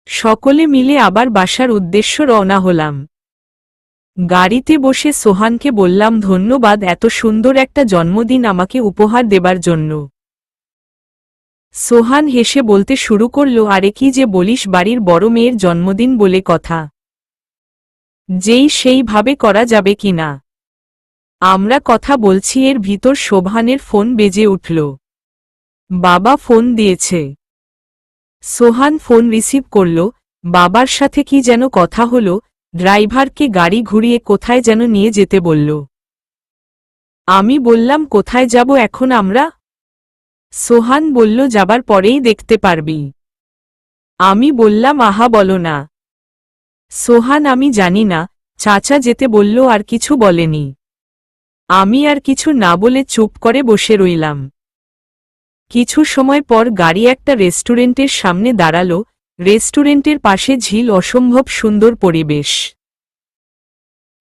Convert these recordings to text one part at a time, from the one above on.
সকলে মিলে আবার বাসার উদ্দেশ্য রওনা হলাম। গাড়িতে বসে সোহানকে বললাম, ধন্যবাদ এত সুন্দর একটা জন্মদিন আমাকে উপহার দেবার জন্য। সোহান হেসে বলতে শুরু করল, আরে কি যে বলিস, বাড়ির বড় মেয়ের জন্মদিন বলে কথা, যেই সেইভাবে করা যাবে কিনা। আমরা কথা বলছি, এর ভিতর সোহানের ফোন বেজে উঠল। বাবা ফোন দিয়েছে। সোহান ফোন রিসিভ করল। বাবার সাথে কি যেন কথা হলো, ড্রাইভারকে গাড়ি ঘুরিয়ে কোথায় যেন নিয়ে যেতে বলল। আমি বললাম, কোথায় যাব এখন আমরা? সোহান বলল, যাবার পরেই দেখতে পারবি। আমি বললাম, আহা বলো না। সোহান, আমি জানি না, চাচা যেতে বলল, আর কিছু বলেনি। আমি আর কিছু না বলে চুপ করে বসে রইলাম। কিছু সময় পর গাড়ি একটা রেস্টুরেন্টের সামনে দাঁড়ালো। রেস্টুরেন্টের পাশে ঝিল, অসম্ভব সুন্দর পরিবেশ।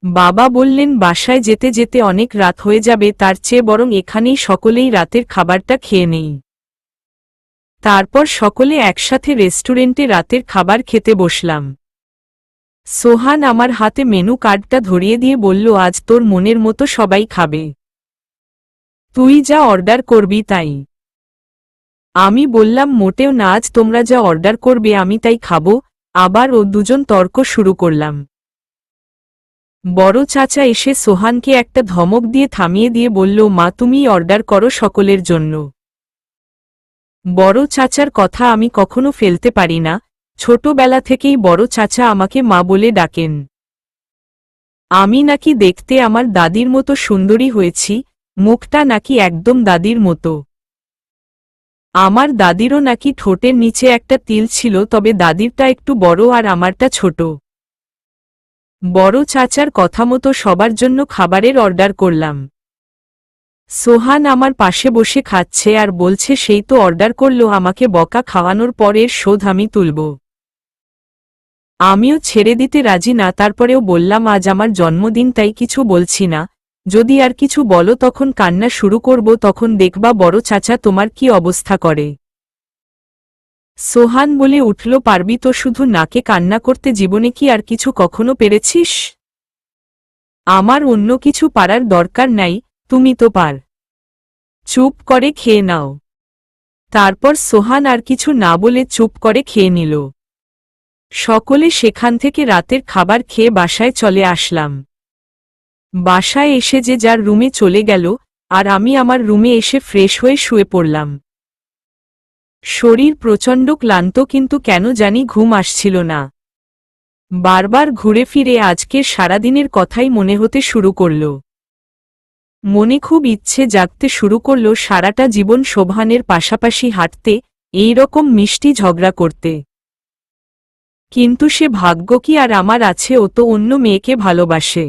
বাবা বললেন, বাসায় যেতে যেতে অনেক রাত হয়ে যাবে, তার চেয়ে বরং এখানেই সকলেই রাতের খাবারটা খেয়ে নেই। তারপর সকলে একসাথে রেস্টুরেন্টে রাতের খাবার খেতে বসলাম। সোহান আমার হাতে মেনু কার্ডটা ধরিয়ে দিয়ে বলল, আজ তোর মনের মতো সবাই খাবে, তুই যা অর্ডার করবি তাই। আমি বললাম, মোটেও না, আজ তোমরা যা অর্ডার করবে আমি তাই খাবো। আবার ও দুজন তর্ক শুরু করলাম। বড় চাচা এসে সোহানকে একটা ধমক দিয়ে থামিয়ে দিয়ে বলল, মা তুমিই অর্ডার করো সকলের জন্য। বড় চাচার কথা আমি কখনো ফেলতে পারি না, ছোটবেলা থেকেই বড় চাচা আমাকে মা বলে ডাকেন। আমি নাকি দেখতে আমার দাদির মতো সুন্দরী হয়েছি, মুখটা নাকি একদম দাদির মতো। আমার দাদিরও নাকি ঠোঁটের নিচে একটা তিল ছিল, তবে দাদিরটা একটু বড় আর আমারটা ছোট। বড় চাচার কথা মতো সবার জন্য খাবারের অর্ডার করলাম। সোহান আমার পাশে বসে খাচ্ছে আর বলছে, সেই তো অর্ডার করলো, আমাকে বকা খাওয়ানোর পরের শোধ আমি তুলব। আমিও ছেড়ে দিতে রাজি না, তারপরেও বললাম, আজ আমার জন্মদিন, তাই কিছু বলছি না, যদি আর কিছু বলো তখন কান্না শুরু করব, তখন দেখবা বড় চাচা তোমার কি অবস্থা করে। সোহান বলে উঠল, পারবি তো, শুধু নাকে কান্না করতে, জীবনে কি আর কিছু কখনো পেরেছিস? আমার অন্য কিছু পারার দরকার নাই, তুমি তো পার, চুপ করে খেয়ে নাও। তারপর সোহান আর কিছু না বলে চুপ করে খেয়ে নিল। সকলে সেখান থেকে রাতের খাবার খেয়ে বাসায় চলে আসলাম। বাসায় এসে যে যার রুমে চলে গেল, আর আমি আমার রুমে এসে ফ্রেশ হয়ে শুয়ে পড়লাম। শরীর প্রচণ্ড ক্লান্ত, কিন্তু কেন জানি ঘুম আসছিল না। বারবার ঘুরে ফিরে আজকের সারাদিনের কথাই মনে হতে শুরু করল। মনে খুব ইচ্ছে জাগতে শুরু করল সারাটা জীবন সোহানের পাশাপাশি হাঁটতে, এই রকম মিষ্টি ঝগড়া করতে। কিন্তু সে ভাগ্য কি আর আমার আছে, ও তো অন্য মেয়েকে ভালোবাসে।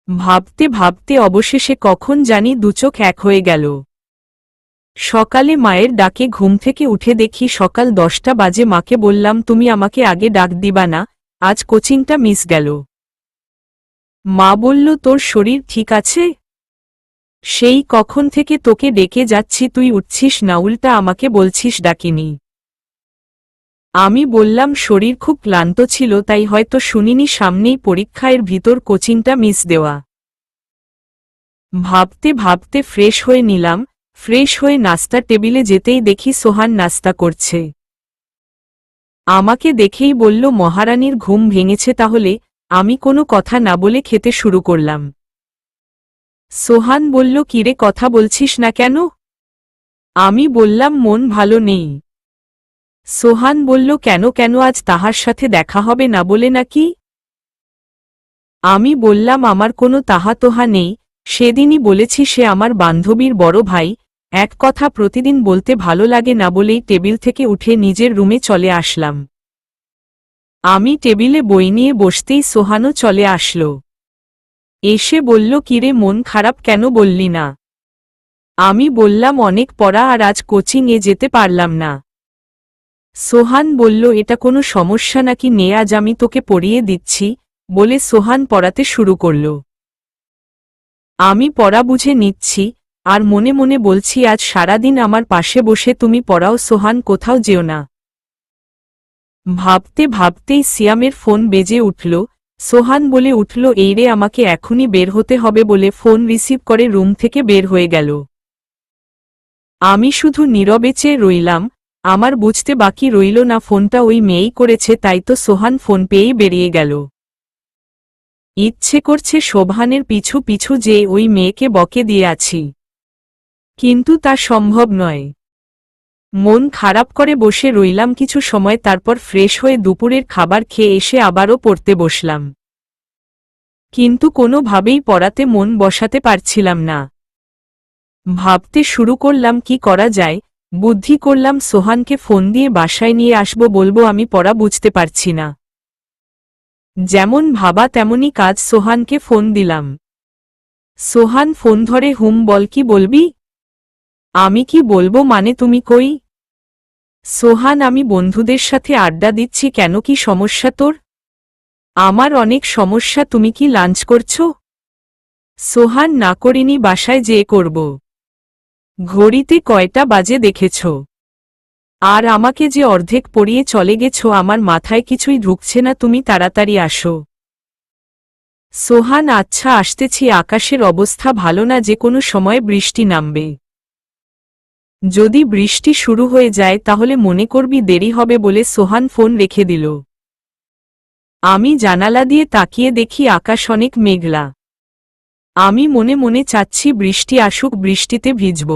ভাবতে ভাবতে অবশেষে কখন জানি দুচোখ এক হয়ে গেল। সকালে মায়ের ডাকে ঘুম থেকে উঠে দেখি সকাল 10টা বাজে। মাকে বললাম, তুমি আমাকে আগে ডাক দিবা না, আজ কোচিংটা মিস গেল। মা বলল, তোর শরীর ঠিক আছে? সেই কখন থেকে তোকে ডেকে যাচ্ছি, তুই উঠছিস না, উল্টা আমাকে বলছিস ডাকিনি। আমি বললাম, শরীর খুব ক্লান্ত ছিল, তাই হয়তো শুনিনি, সামনেই পরীক্ষা, এর ভিতর কোচিংটা মিস দেওয়া। ভাবতে ভাবতে ফ্রেশ হয়ে নিলাম। ফ্রেশ হয়ে নাস্তা টেবিলে যেতেই দেখি সোহান নাস্তা করছে। আমাকে দেখেই বলল, মহারানীর ঘুম ভেঙেছে তাহলে। আমি কোনো কথা না বলে খেতে শুরু করলাম। সোহান বলল, কিরে কথা বলছিস না কেন? আমি বললাম, মন ভালো নেই। সোহান বলল, কেন কেন, আজ তাহার সাথে দেখা হবে না বলে নাকি? আমি বললাম, আমার কোনো তাহা তোহা নেই, সেদিনই বলেছি সে আমার বান্ধবীর বড় ভাই, এক কথা প্রতিদিন বলতে ভালো লাগে না বলেই টেবিল থেকে উঠে নিজের রুমে চলে আসলাম। আমি টেবিলে বই নিয়ে বসতেই সোহানও চলে আসল। এসে বলল, কিরে মন খারাপ কেন, বললি না? আমি বললাম, অনেক পড়া আর আজ কোচিংয়ে যেতে পারলাম না। সোহান বলল, এটা কোনো সমস্যা নাকি, নে আজ আমি তোকে পড়িয়ে দিচ্ছি, বলে সোহান পড়াতে শুরু করল। আমি পড়া বুঝে নিচ্ছি, আর মনে মনে বলছি, আজ সারাদিন আমার পাশে বসে তুমি পড়াও সোহান, কোথাও যেও না। ভাবতে ভাবতেই সিয়ামের ফোন বেজে উঠল। সোহান বলে উঠল, এই রে, আমাকে এখনই বের হতে হবে বলে ফোন রিসিভ করে রুম থেকে বের হয়ে গেল। আমি শুধু নীরবে চেয়ে রইলাম। আমার বুঝতে বাকি রইল না ফোনটা ওই মেয়েই করেছে, তাই তো সোহান ফোন পেয়েই বেরিয়ে গেল। ইচ্ছে করছে শোভানের পিছু পিছু যে ওই মেয়েকে বকে দিয়ে আছি, কিন্তু তা সম্ভব নয়। মন খারাপ করে বসে রইলাম কিছু সময়, তারপর ফ্রেশ হয়ে দুপুরের খাবার খেয়ে এসে আবারও পড়তে বসলাম। কিন্তু কোনোভাবেই পড়াতে মন বসাতে পারছিলাম না। ভাবতে শুরু করলাম কি করা যায়। বুদ্ধি করলাম সোহানকে ফোন দিয়ে বাসায় নিয়ে আসব, বলবো আমি পড়া বুঝতে পারছি না। যেমন ভাবা তেমনই কাজ, সোহানকে ফোন দিলাম। সোহান ফোন ধরে, বল, কি বলবি? আমি কি বলবো মানে, তুমি কই? সোহান, আমি বন্ধুদের সাথে আড্ডা দিচ্ছি। কেন, কি সমস্যা তোর? আমার অনেক সমস্যা। তুমি কি লাঞ্চ করছো? সোহান, না করিনি, বাসায় যেয়ে করব। ঘড়িতে কয়টা বাজে দেখেছ? আর আমাকে যে অর্ধেক পড়িয়ে চলে গেছো, আমার মাথায় কিছুই ঢুকছে না, তুমি তাড়াতাড়ি আসো। সোহান, আচ্ছা আসতেছি। আকাশের অবস্থা ভালো না, যে কোনো সময় বৃষ্টি নামবে। যদি বৃষ্টি শুরু হয়ে যায় তাহলে মনে করবি দেরি হবে বলে সোহান ফোন রেখে দিল। আমি জানালা দিয়ে তাকিয়ে দেখি আকাশ অনেক মেঘলা। আমি মনে মনে চাচ্ছি বৃষ্টি আসুক, বৃষ্টিতে ভিজব।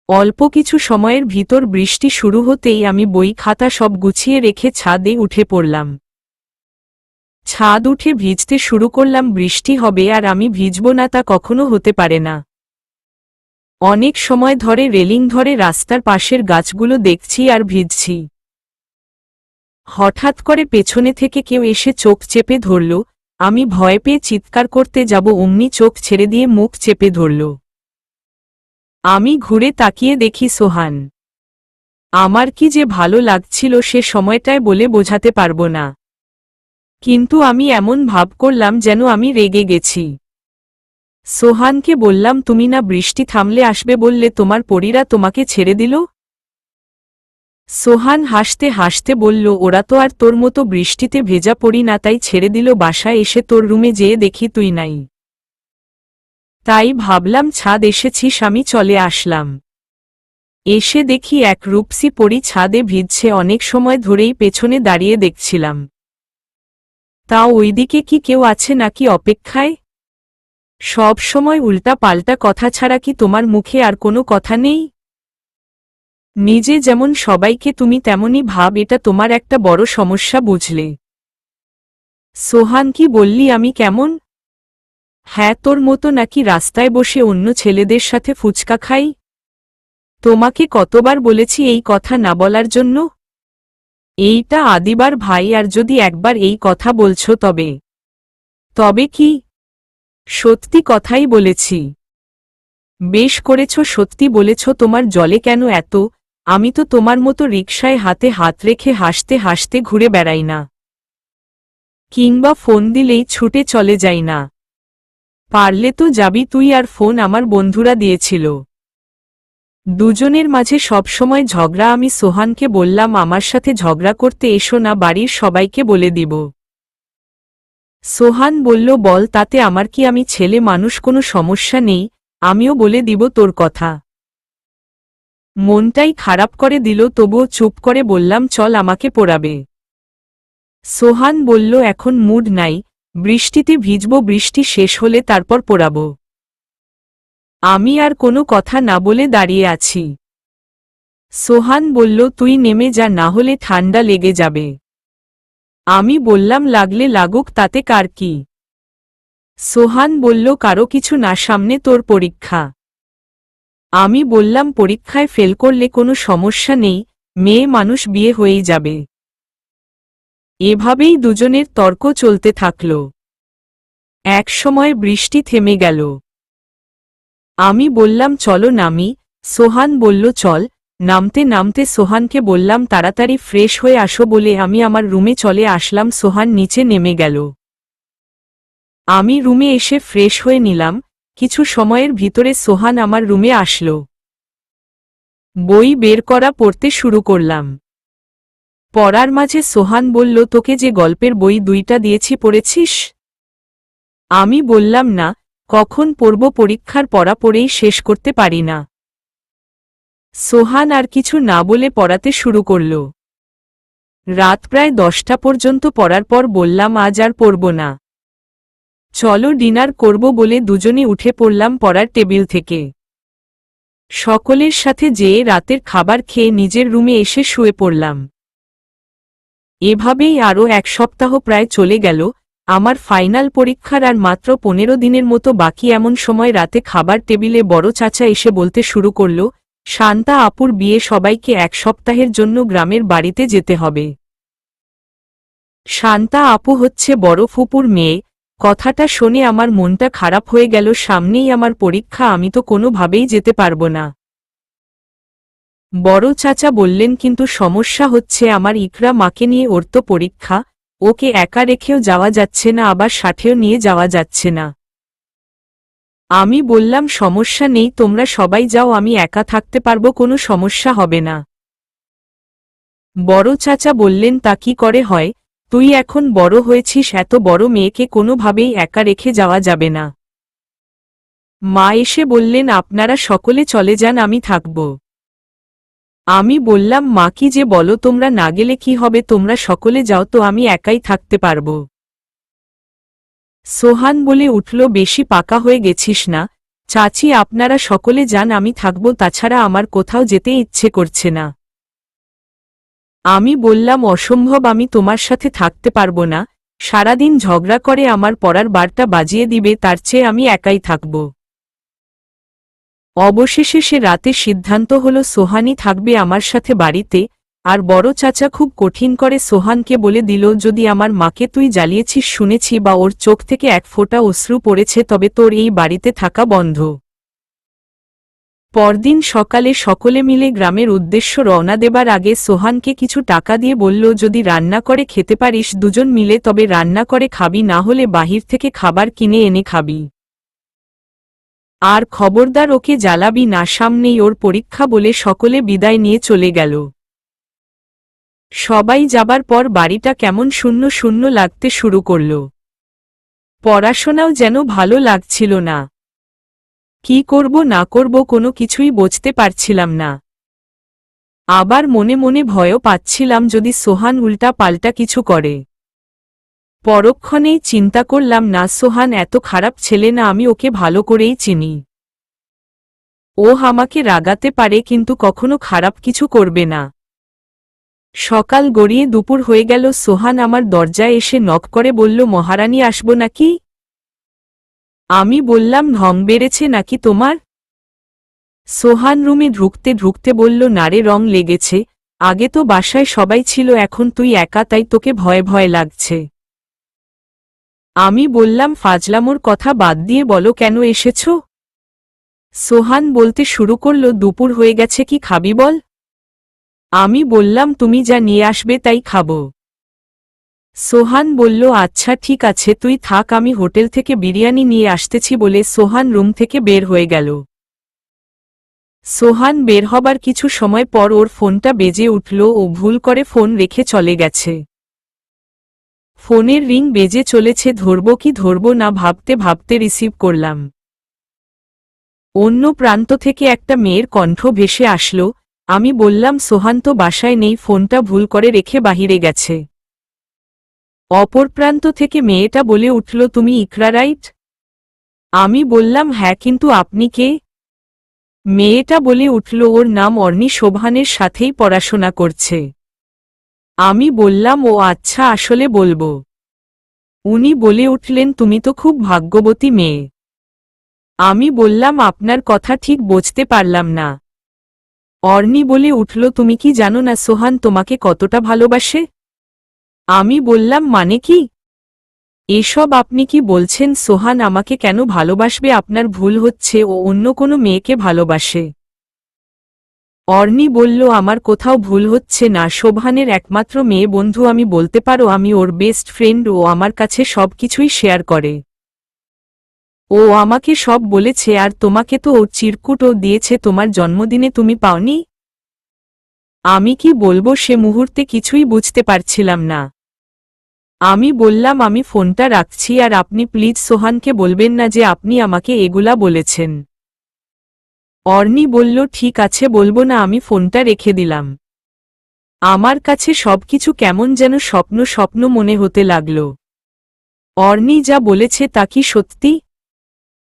অল্প কিছু সময়ের ভিতর বৃষ্টি শুরু হতেই আমি বই খাতা সব গুছিয়ে রেখে ছাদে উঠে পড়লাম। ছাদ উঠে ভিজতে শুরু করলাম। বৃষ্টি হবে আর আমি ভিজব না, তা কখনো হতে পারে না। অনেক সময় ধরে রেলিং ধরে রাস্তার পাশের গাছগুলো দেখছি আর ভিজছি। হঠাৎ করে পেছনে থেকে কেউ এসে চোখ চেপে ধরল। আমি ভয় পেয়ে চিৎকার করতে যাব, অমনি চোখ ছেড়ে দিয়ে মুখ চেপে ধরল। আমি ঘুরে তাকিয়ে দেখি সোহান। আমার কি যে ভালো লাগছিল সে সময়টায় বলে বোঝাতে পারবো না। কিন্তু আমি এমন ভাব করলাম যেন আমি রেগে গেছি। সোহানকে বললাম, তুমি না বৃষ্টি থামলে আসবে বললে, তোমার পরীরা তোমাকে ছেড়ে দিল? সোহান হাসতে হাসতে বলল, ওরা তো আর তোর মতো বৃষ্টিতে ভেজা পড়ি না, তাই ছেড়ে দিল। বাসায় এসে তোর রুমে যেয়ে দেখি তুই নাই। তাই ভাবলাম ছাদ এসেছিস, আমি চলে আসলাম। এসে দেখি এক রূপসী পরী ছাদে ভিজছে। অনেক সময় ধরেই পেছনে দাঁড়িয়ে দেখছিলাম। তাও ওইদিকে কি কেউ আছে নাকি অপেক্ষায়? সব সময় উল্টা পাল্টা কথা ছাড়া কি তোমার মুখে আর কোনো কথা নেই? নিজে যেমন সবাইকে তুমি তেমনই ভাব, এটা তোমার একটা বড় সমস্যা, বুঝলে? সোহান, কি বললি, আমি কেমন? হ্যাঁ, তোর মতো নাকি রাস্তায় বসে অন্য ছেলেদের সাথে ফুচকা খাই? তোমাকে কতবার বলেছি এই কথা না বলার জন্য? এইটা আদিবার ভাই, আর যদি একবার এই কথা বলছো তবে তবে কি? সত্যি কথাই বলেছি। বেশ করেছ, সত্যি বলেছ। তোমার জলে কেন এত? আমি তো তোমার মতো রিকশায় হাতে হাত রেখে হাসতে হাসতে ঘুরে বেড়াই না, কিংবা ফোন দিলেই ছুটে চলে যাই না। পারলে তো যাবি তুই, আর ফোন আমার বন্ধুরা দিয়েছিল। দুজনের মাঝে সবসময় ঝগড়া। আমি সোহানকে বললাম, আমার সাথে ঝগড়া করতে এসো না, বাড়ির সবাইকে বলে দিব। সোহান বলল, বল, তাতে আমার কি? আমি ছেলে মানুষ, কোনো সমস্যা নেই, আমিও বলে দিব তোর কথা। মনটাই খারাপ করে দিল, তবুও চুপ করে বললাম, চল, আমাকে পোড়াবে। সোহান বলল, এখন মুড নাই, বৃষ্টিতে ভিজব, বৃষ্টি শেষ হলে তারপর পোড়াব। আমি আর কোনো কথা না বলে দাঁড়িয়ে আছি। সোহান বলল, তুই নেমে যা, না হলে ঠান্ডা লেগে যাবে। আমি বললাম, লাগলে লাগুক, তাতে কার কি? সোহান বলল, কারো কিছু না, সামনে তোর পরীক্ষা। আমি বললাম, পরীক্ষায় ফেল করলে কোনো সমস্যা নেই, মেয়ে মানুষ, বিয়ে হয়েই যাবে। এভাবেই দুজনের তর্ক চলতে থাকল। এক সময় বৃষ্টি থেমে গেল। আমি বললাম, চলো নামি। সোহান বলল, চল। নামতে নামতে সোহানকে বললাম, তাড়াতাড়ি ফ্রেশ হয়ে আসো বলে আমি আমার রুমে চলে আসলাম। সোহান নিচে নেমে গেল। আমি রুমে এসে ফ্রেশ হয়ে নিলাম। কিছু সময়ের ভিতরে সোহান আমার রুমে আসলো। বই বের করা পড়তে শুরু করলাম। পড়ার মাঝে সোহান বলল, তোকে যে গল্পের বই 2টা দিয়েছি পড়েছিস? আমি বললাম না, কখন পড়ব, পরীক্ষার পড়া পড়েই শেষ করতে পারি না। সোহান আর কিছু না বলে পড়াতে শুরু করল। রাত প্রায় 10টা পর্যন্ত পড়ার পর বললাম, আজ আর পড়ব না, চলো ডিনার করব বলে দুজনে উঠে পড়লাম পড়ার টেবিল থেকে। সকলের সাথে যেয়ে রাতের খাবার খেয়ে নিজের রুমে এসে শুয়ে পড়লাম। এভাবেই আরও 1 সপ্তাহ প্রায় চলে গেল। আমার ফাইনাল পরীক্ষার আর মাত্র 15 দিনের মতো বাকি। এমন সময় রাতে খাবার টেবিলে বড় চাচা এসে বলতে শুরু করল, শান্তা আপুর বিয়ে, সবাইকে 1 সপ্তাহের জন্য গ্রামের বাড়িতে যেতে হবে। শান্তা আপু হচ্ছে বড় ফুপুর মেয়ে। কথাটা শুনে আমার মনটা খারাপ হয়ে গেল। সামনেই আমার পরীক্ষা, আমি তো কোনোভাবেই যেতে পারবো না। বড় চাচা বললেন, কিন্তু সমস্যা হচ্ছে আমার ইকরা মাকে নিয়ে, ওর তো পরীক্ষা, ওকে একা রেখেও যাওয়া যাচ্ছে না, আবার সাথেও নিয়ে যাওয়া যাচ্ছে না। আমি বললাম, সমস্যা নেই, তোমরা সবাই যাও, আমি একা থাকতে পারবো, কোনো সমস্যা হবে না। বড় চাচা বললেন, তা কি করে হয়, তুই এখন বড় হয়েছিস, এত বড় মেয়েকে কোনোভাবেই একা রেখে যাওয়া যাবে না। মা এসে বললেন, আপনারা সকলে চলে যান, আমি থাকব। আমি বললাম, মা কি যে বলো, তোমরা না গেলে কি হবে, তোমরা সকলে যাও তো, আমি একাই থাকতে পারব। সোহান বলে উঠল, বেশি পাকা হয়ে গেছিস না চাচি, আপনারা সকলে যান, আমি থাকব, তাছাড়া আমার কোথাও যেতে ইচ্ছে করছে না। আমি বললাম, অসম্ভব, আমি তোমার সাথে থাকতে পারব না, সারাদিন ঝগড়া করে আমার পড়ার বারটা বাজিয়ে দিবে, তার চেয়ে আমি একাই থাকব। অবশেষে সে রাতে সিদ্ধান্ত হলো সোহানই থাকবে আমার সাথে বাড়িতে। আর বড় চাচা খুব কঠিন করে সোহানকে বলে দিল, যদি আমার মাকে তুই জ্বালিয়েছিস শুনেছি, বা ওর চোখ থেকে 1 ফোঁটা অশ্রু পড়েছে, তবে তোর এই বাড়িতে থাকা বন্ধ। পরদিন সকালে সকলে মিলে গ্রামের উদ্দেশ্য রওনা দেবার আগে সোহানকে কিছু টাকা দিয়ে বলল, যদি রান্না করে খেতে পারিস দুজন মিলে, তবে রান্না করে খাবি, না হলে বাহির থেকে খাবার কিনে এনে খাবি। আর খবরদার ওকে জ্বালাবি না, সামনেই ওর পরীক্ষা বলে সকলে বিদায় নিয়ে চলে গেল। সবাই যাবার পর বাড়িটা কেমন শূন্য শূন্য লাগতে শুরু করল। পড়াশোনাও যেন ভালো লাগছিল না। কি করব না করব কোনো কিছুই বুঝতে পারছিলাম না। আবার মনে মনে ভয়ও পাচ্ছিলাম, যদি সোহান উল্টা পাল্টা কিছু করে। পরক্ষণেই চিন্তা করলাম, না, সোহান এত খারাপ ছেলে না, আমি ওকে ভালো করেই চিনি। ও আমাকে রাগাতে পারে, কিন্তু কখনো খারাপ কিছু করবে না। সকাল গড়িয়ে দুপুর হয়ে গেল। সোহান আমার দরজায় এসে নক করে বলল, মহারানী আসবো নাকি? আমি বললাম, ঢং বেড়েছে নাকি তোমার? সোহান রুমে ঢুকতে ঢুকতে বলল, নারে, রং লেগেছে, আগে তো বাসায় সবাই ছিল, এখন তুই একা, তাই তোকে ভয় ভয় লাগছে। আমি বললাম, ফাজলামোর কথা বাদ দিয়ে বলো, কেন এসেছ? সোহান বলতে শুরু করল, দুপুর হয়ে গেছে, কি খাবি বল? আমি বললাম, তুমি যা নিয়ে আসবে তাই খাব। সোহান বলল, আচ্ছা ঠিক আছে, তুই থাক, আমি হোটেল থেকে বিরিয়ানি নিয়ে আসতেছি বলে সোহান রুম থেকে বের হয়ে গেল। সোহান বের হবার কিছু সময় পর ওর ফোনটা বেজে উঠল। ও ভুল করে ফোন রেখে চলে গেছে। ফোনের রিং বেজে চলেছে, ধরব কি ধরব না ভাবতে ভাবতে রিসিভ করলাম। অন্য প্রান্ত থেকে একটা মেয়ের কণ্ঠ ভেসে আসলো। আমি বললাম, সোহান তো বাসায় নেই, ফোনটা ভুল করে রেখে বাহিরে গেছে। অপর প্রান্ত থেকে মেয়েটা বলে উঠল, তুমি ইকরা, রাইট? আমি বললাম, হ্যাঁ, কিন্তু আপনি কে? মেয়েটা বলে উঠল, ওর নাম অর্নি, শোভানের সাথেই পড়াশোনা করছে। আমি বললাম, ও আচ্ছা, আসলে বলবো। উনি বলে উঠলেন, তুমি তো খুব ভাগ্যবতী মেয়ে। আমি বললাম, আপনার কথা ঠিক বুঝতে পারলাম না। অর্নি বলে উঠল, তুমি কি জানো না সোহান তোমাকে কতটা ভালোবাসে? আমি বললাম, মানে কি? এসব আপনি কি বলছেন? সোহান আমাকে কেন ভালোবাসবে? আপনার ভুল হচ্ছে, ও অন্য কোনো মেয়েকে ভালোবাসে। অর্নি বলল, আমার কোথাও ভুল হচ্ছে না, শোভানের একমাত্র মেয়ে বন্ধু আমি, বলতে পারো আমি ওর বেস্ট ফ্রেন্ড। ও আমার কাছে সব কিছুই শেয়ার করে। ও আমাকে সব বলেছে। আর তোমাকে তো ও চিরকুটও দিয়েছে তোমার জন্মদিনে, তুমি পাওনি? আমি কি বলবো সে মুহূর্তে কিছুই বুঝতে পারছিলাম না। আমি বললাম আমি ফোনটা রাখছি আর আপনি প্লিজ সোহানকে বলবেন না যে আপনি আমাকে এগুলা বলেছেন। অর্নি বলল ঠিক আছে বলবো না, আমি ফোনটা রেখে দিলাম। আমার কাছে সবকিছু কেমন যেন স্বপ্ন স্বপ্ন মনে হতে লাগল। অর্নি যা বলেছে তা কি সত্যি?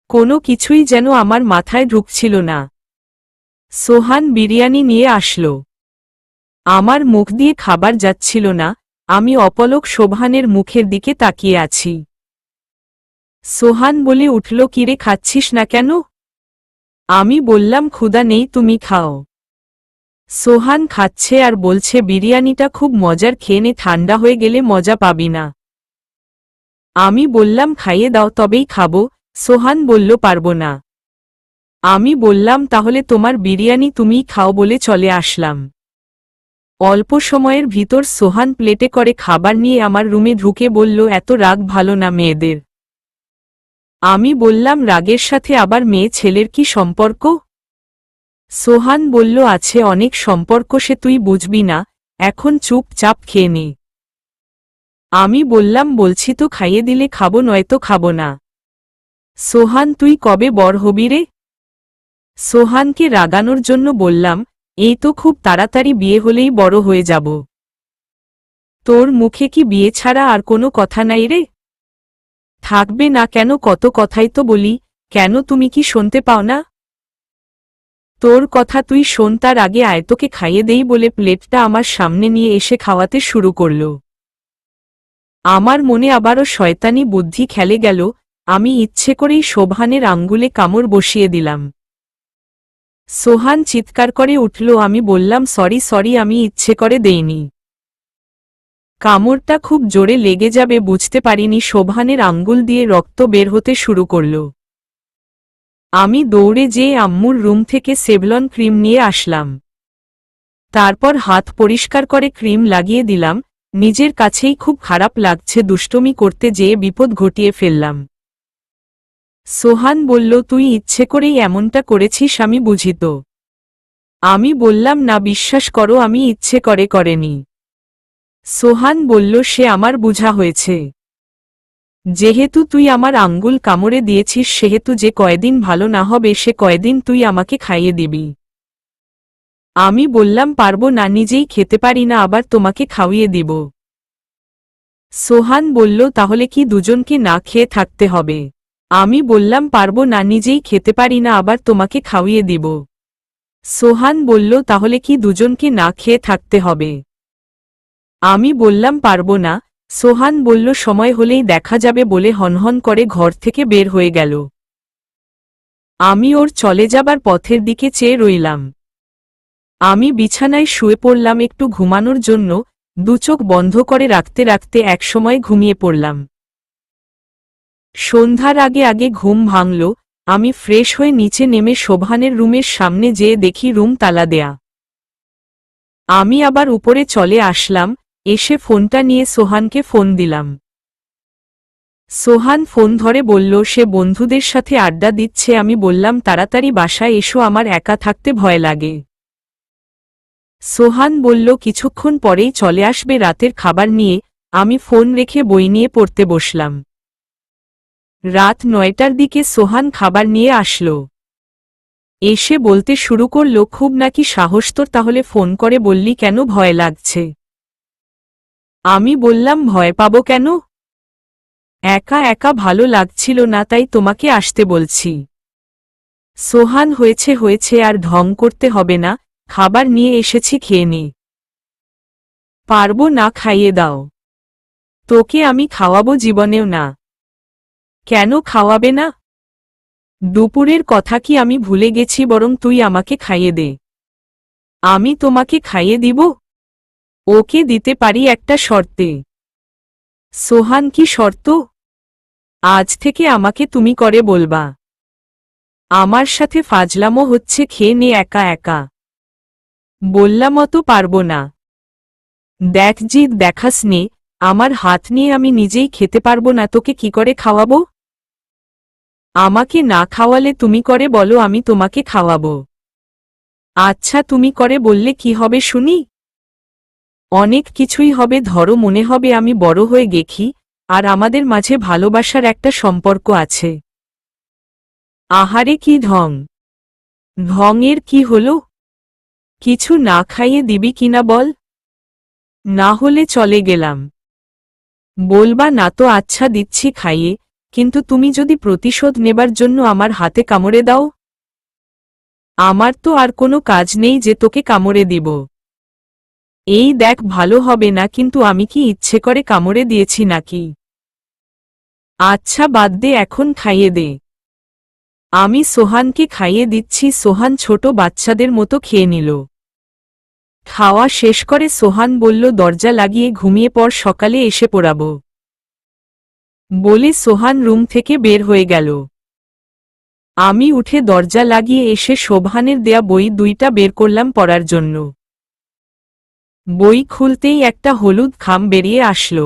কোনো কিছুই যেন আমার মাথায় ঢুকছিল না। সোহান বিরিয়ানি নিয়ে আসলো। আমার মুখ দিয়ে খাবার যাচ্ছিল না, আমি অপলক সোহানের মুখের দিকে তাকিয়ে আছি। সোহান বলে উঠল কিরে খাচ্ছিস না কেন? আমি বললাম ক্ষুধা নেই, তুমি খাও। সোহান খাচ্ছে আর বলছে বিরিয়ানিটা খুব মজার, খেয়ে নে, ঠান্ডা হয়ে গেলে মজা পাবি না। আমি বললাম খাইয়ে দাও তবেই খাবো। সোহান বলল পারবো না। আমি বললাম তাহলে তোমার বিরিয়ানি তুমিই খাও বলে চলে আসলাম। অল্প সময়ের ভিতর সোহান প্লেটে করে খাবার নিয়ে আমার রুমে ঢুকে বলল এত রাগ ভালো না মেয়েদের। আমি বললাম রাগের সাথে আবার মেয়ে ছেলের কি সম্পর্ক? সোহান বলল আছে অনেক সম্পর্ক, সে তুই বুঝবি না, এখন চুপচাপ খেয়ে নে। আমি বললাম বলছি তো খাইয়ে দিলে খাবো নয়তো খাবো না। সোহান তুই কবে বড় হবি রে? সোহানকে রাগানোর জন্য বললাম এই তো খুব তাড়াতাড়ি বিয়ে হলেই বড় হয়ে যাব। তোর মুখে কি বিয়ে ছাড়া আর কোনো কথা নাই রে? থাকবে না কেন, কত কথাই তো বলি, কেন তুমি কি শুনতে পাও না? তোর কথা তুই শোন, তার আগে আয় তোকে খাইয়ে দেই বলে প্লেটটা আমার সামনে নিয়ে এসে খাওয়াতে শুরু করল। আমার মনে আবারও শয়তানি বুদ্ধি খেলে গেল, আমি ইচ্ছে করেই সোহানের আঙ্গুলে কামড় বসিয়ে দিলাম। সোহান চিৎকার করে উঠল। আমি বললাম সরি সরি, আমি ইচ্ছে করে দেইনি। কামড়টা খুব জোরে লেগে যাবে বুঝতে পারিনি। সোহানের আঙ্গুল দিয়ে রক্ত বের হতে শুরু করল। আমি দৌড়ে যেয়ে আম্মুর রুম থেকে সেভলন ক্রিম নিয়ে আসলাম। তারপর হাত পরিষ্কার করে ক্রিম লাগিয়ে দিলাম। নিজের কাছেই খুব খারাপ লাগছে, দুষ্টুমি করতে যেয়ে বিপদ ঘটিয়ে ফেললাম। সোহান বলল তুই ইচ্ছে করেই এমনটা করেছিস, আমি বুঝি তো। আমি বললাম না, বিশ্বাস করো আমি ইচ্ছে করে করেনি। সোহান বলল সে আমার বুঝা হয়েছে। যেহেতু তুই আমার আঙ্গুল কামড়ে দিয়েছিস সেহেতু যে কয়দিন ভালো না হবে সে কয়দিন তুই আমাকে খাইয়ে দিবি। আমি বললাম পারবো না, নিজেই খেতে পারি না, আবার তোমাকে খাওয়িয়ে দিব। সোহান বলল তাহলে কি দুজনকে না খেয়ে থাকতে হবে? আমি বললাম পারবো না, নিজেই খেতে পারি না, আবার তোমাকে খাওয়িয়ে দিব। সোহান বলল তাহলে কি দুজনকে না খেয়ে থাকতে হবে? আমি বললাম পারবো না। সোহান বলল সময় হলেই দেখা যাবে বলে হনহন করে ঘর থেকে বের হয়ে গেল। আমি ওর চলে যাবার পথের দিকে চেয়ে রইলাম। আমি বিছানায় শুয়ে পড়লাম একটু ঘুমানোর জন্য, দুচোখ বন্ধ করে রাখতে রাখতে একসময় ঘুমিয়ে পড়লাম। সন্ধ্যার আগে আগে ঘুম ভাঙল। আমি ফ্রেশ হয়ে নিচে নেমে সোহানের রুমের সামনে যেয়ে দেখি রুম তালা দেয়া। আমি আবার উপরে চলে আসলাম, এসে ফোনটা নিয়ে সোহানকে ফোন দিলাম। সোহান ফোন ধরে বলল সে বন্ধুদের সাথে আড্ডা দিচ্ছে। আমি বললাম তাড়াতাড়ি বাসায় এসো, আমার একা থাকতে ভয় লাগে। সোহান বলল কিছুক্ষণ পরেই চলে আসবে রাতের খাবার নিয়ে। আমি ফোন রেখে বই নিয়ে পড়তে বসলাম। রাত 9টার দিকে সোহান খাবার নিয়ে আসলো। এসে বলতে শুরু করল খুব নাকি সাহস তোর, তাহলে ফোন করে বললি কেন, ভয় লাগছে? আমি বললাম ভয় পাবো কেন, একা একা ভালো লাগছিল না তাই তোমাকে আসতে বলছি। সোহান হয়েছে হয়েছে, আর ঢং করতে হবে না, খাবার নিয়ে এসেছি খেয়ে নে। পারবো না, খাইয়ে দাও। তোকে আমি খাওয়াবো জীবনেও না। কেন খাওয়াবে না? দুপুরের কথা কি আমি ভুলে গেছি, বরং তুই আমাকে খাইয়ে দে। আমি তোমাকে খাইয়ে দিব? ওকে দিতে পারি একটা শর্তে। সোহান কি শর্ত? আজ থেকে আমাকে তুমি করে বলবা। আমার সাথে ফাজলামো হচ্ছে, খেয়ে নে একা একা। বললাম অত পারবো না। দেখ জিদ দেখাস নে, আমার হাত নিয়ে আমি নিজেই খেতে পারবো না, তোকে কি করে খাওয়াবো? আমাকে না খাওয়ালে তুমি করে বলো, আমি তোমাকে খাওয়াবো। আচ্ছা তুমি করে বললে কি হবে শুনি? অনেক কিছুই হবে, ধরো মনে হবে আমি বড় হয়ে গেছি আর আমাদের মাঝে ভালোবাসার একটা সম্পর্ক আছে। আহারে কি ঢং! ঢংয়ের কি হলো? কিছু না খাইয়ে দিবি কিনা বল? না হলে চলে গেলাম। বলবা না তো আচ্ছা দিচ্ছি খাইয়ে, কিন্তু তুমি যদি প্রতিশোধ নেবার জন্য আমার হাতে কামড়ে দাও? আমার তো আর কোনো কাজ নেই যে তোকে কামড়ে দিব। এই দেখ ভালো হবে না, কিন্তু আমি কি ইচ্ছে করে কামড়ে দিয়েছি নাকি? আচ্ছা বাদ দে, এখন খাইয়ে দে। আমি সোহানকে খাইয়ে দিচ্ছি। সোহান ছোট বাচ্চাদের মতো খেয়ে নিল। খাওয়া শেষ করে সোহান বলল, দরজা লাগিয়ে ঘুমিয়ে পড়, সকালে এসে পড়াবো। বলে সোহান রুম থেকে বের হয়ে গেল। আমি উঠে দরজা লাগিয়ে এসে শোভানের দেয়া বই দুইটা বের করলাম পড়ার জন্য। বই খুলতেই একটা হলুদ খাম বেরিয়ে আসলো।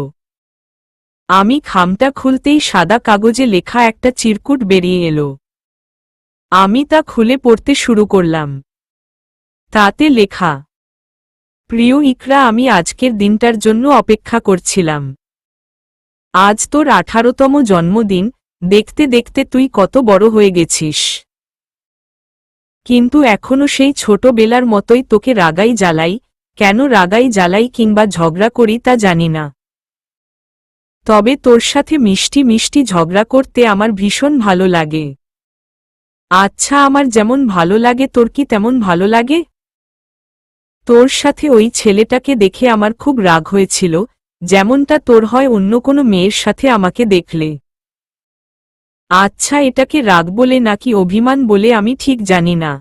আমি খামটা খুলতেই সাদা কাগজে লেখা একটা চিরকুট বেরিয়ে এলো। আমি তা খুলে পড়তে শুরু করলাম। তাতে লেখা, প্রিয় ইকরা, আমি আজকের দিনটার জন্য অপেক্ষা করছিলাম। আজ তোর 18তম জন্মদিন। দেখতে দেখতে তুই কত বড় হয়ে গেছিস। কিন্তু এখনো সেই ছোটবেলার মতোই তোকে রাগাই জ্বালাই। কেন রাগাই জ্বালাই কিংবা ঝগড়া করি তা জানি না। তবে তোর সাথে মিষ্টি মিষ্টি ঝগড়া করতে আমার ভীষণ ভালো লাগে। আচ্ছা, আমার যেমন ভালো লাগে তোর কি তেমন ভালো লাগে? তোর সাথে ওই ছেলেটাকে দেখে আমার খুব রাগ হয়েছিল, যেমনটা তোর হয় অন্য কোনো মেয়ের সাথে আমাকে দেখলে। আচ্ছা, এটাকে রাগ বলে নাকি অভিমান বলে আমি ঠিক জানি না।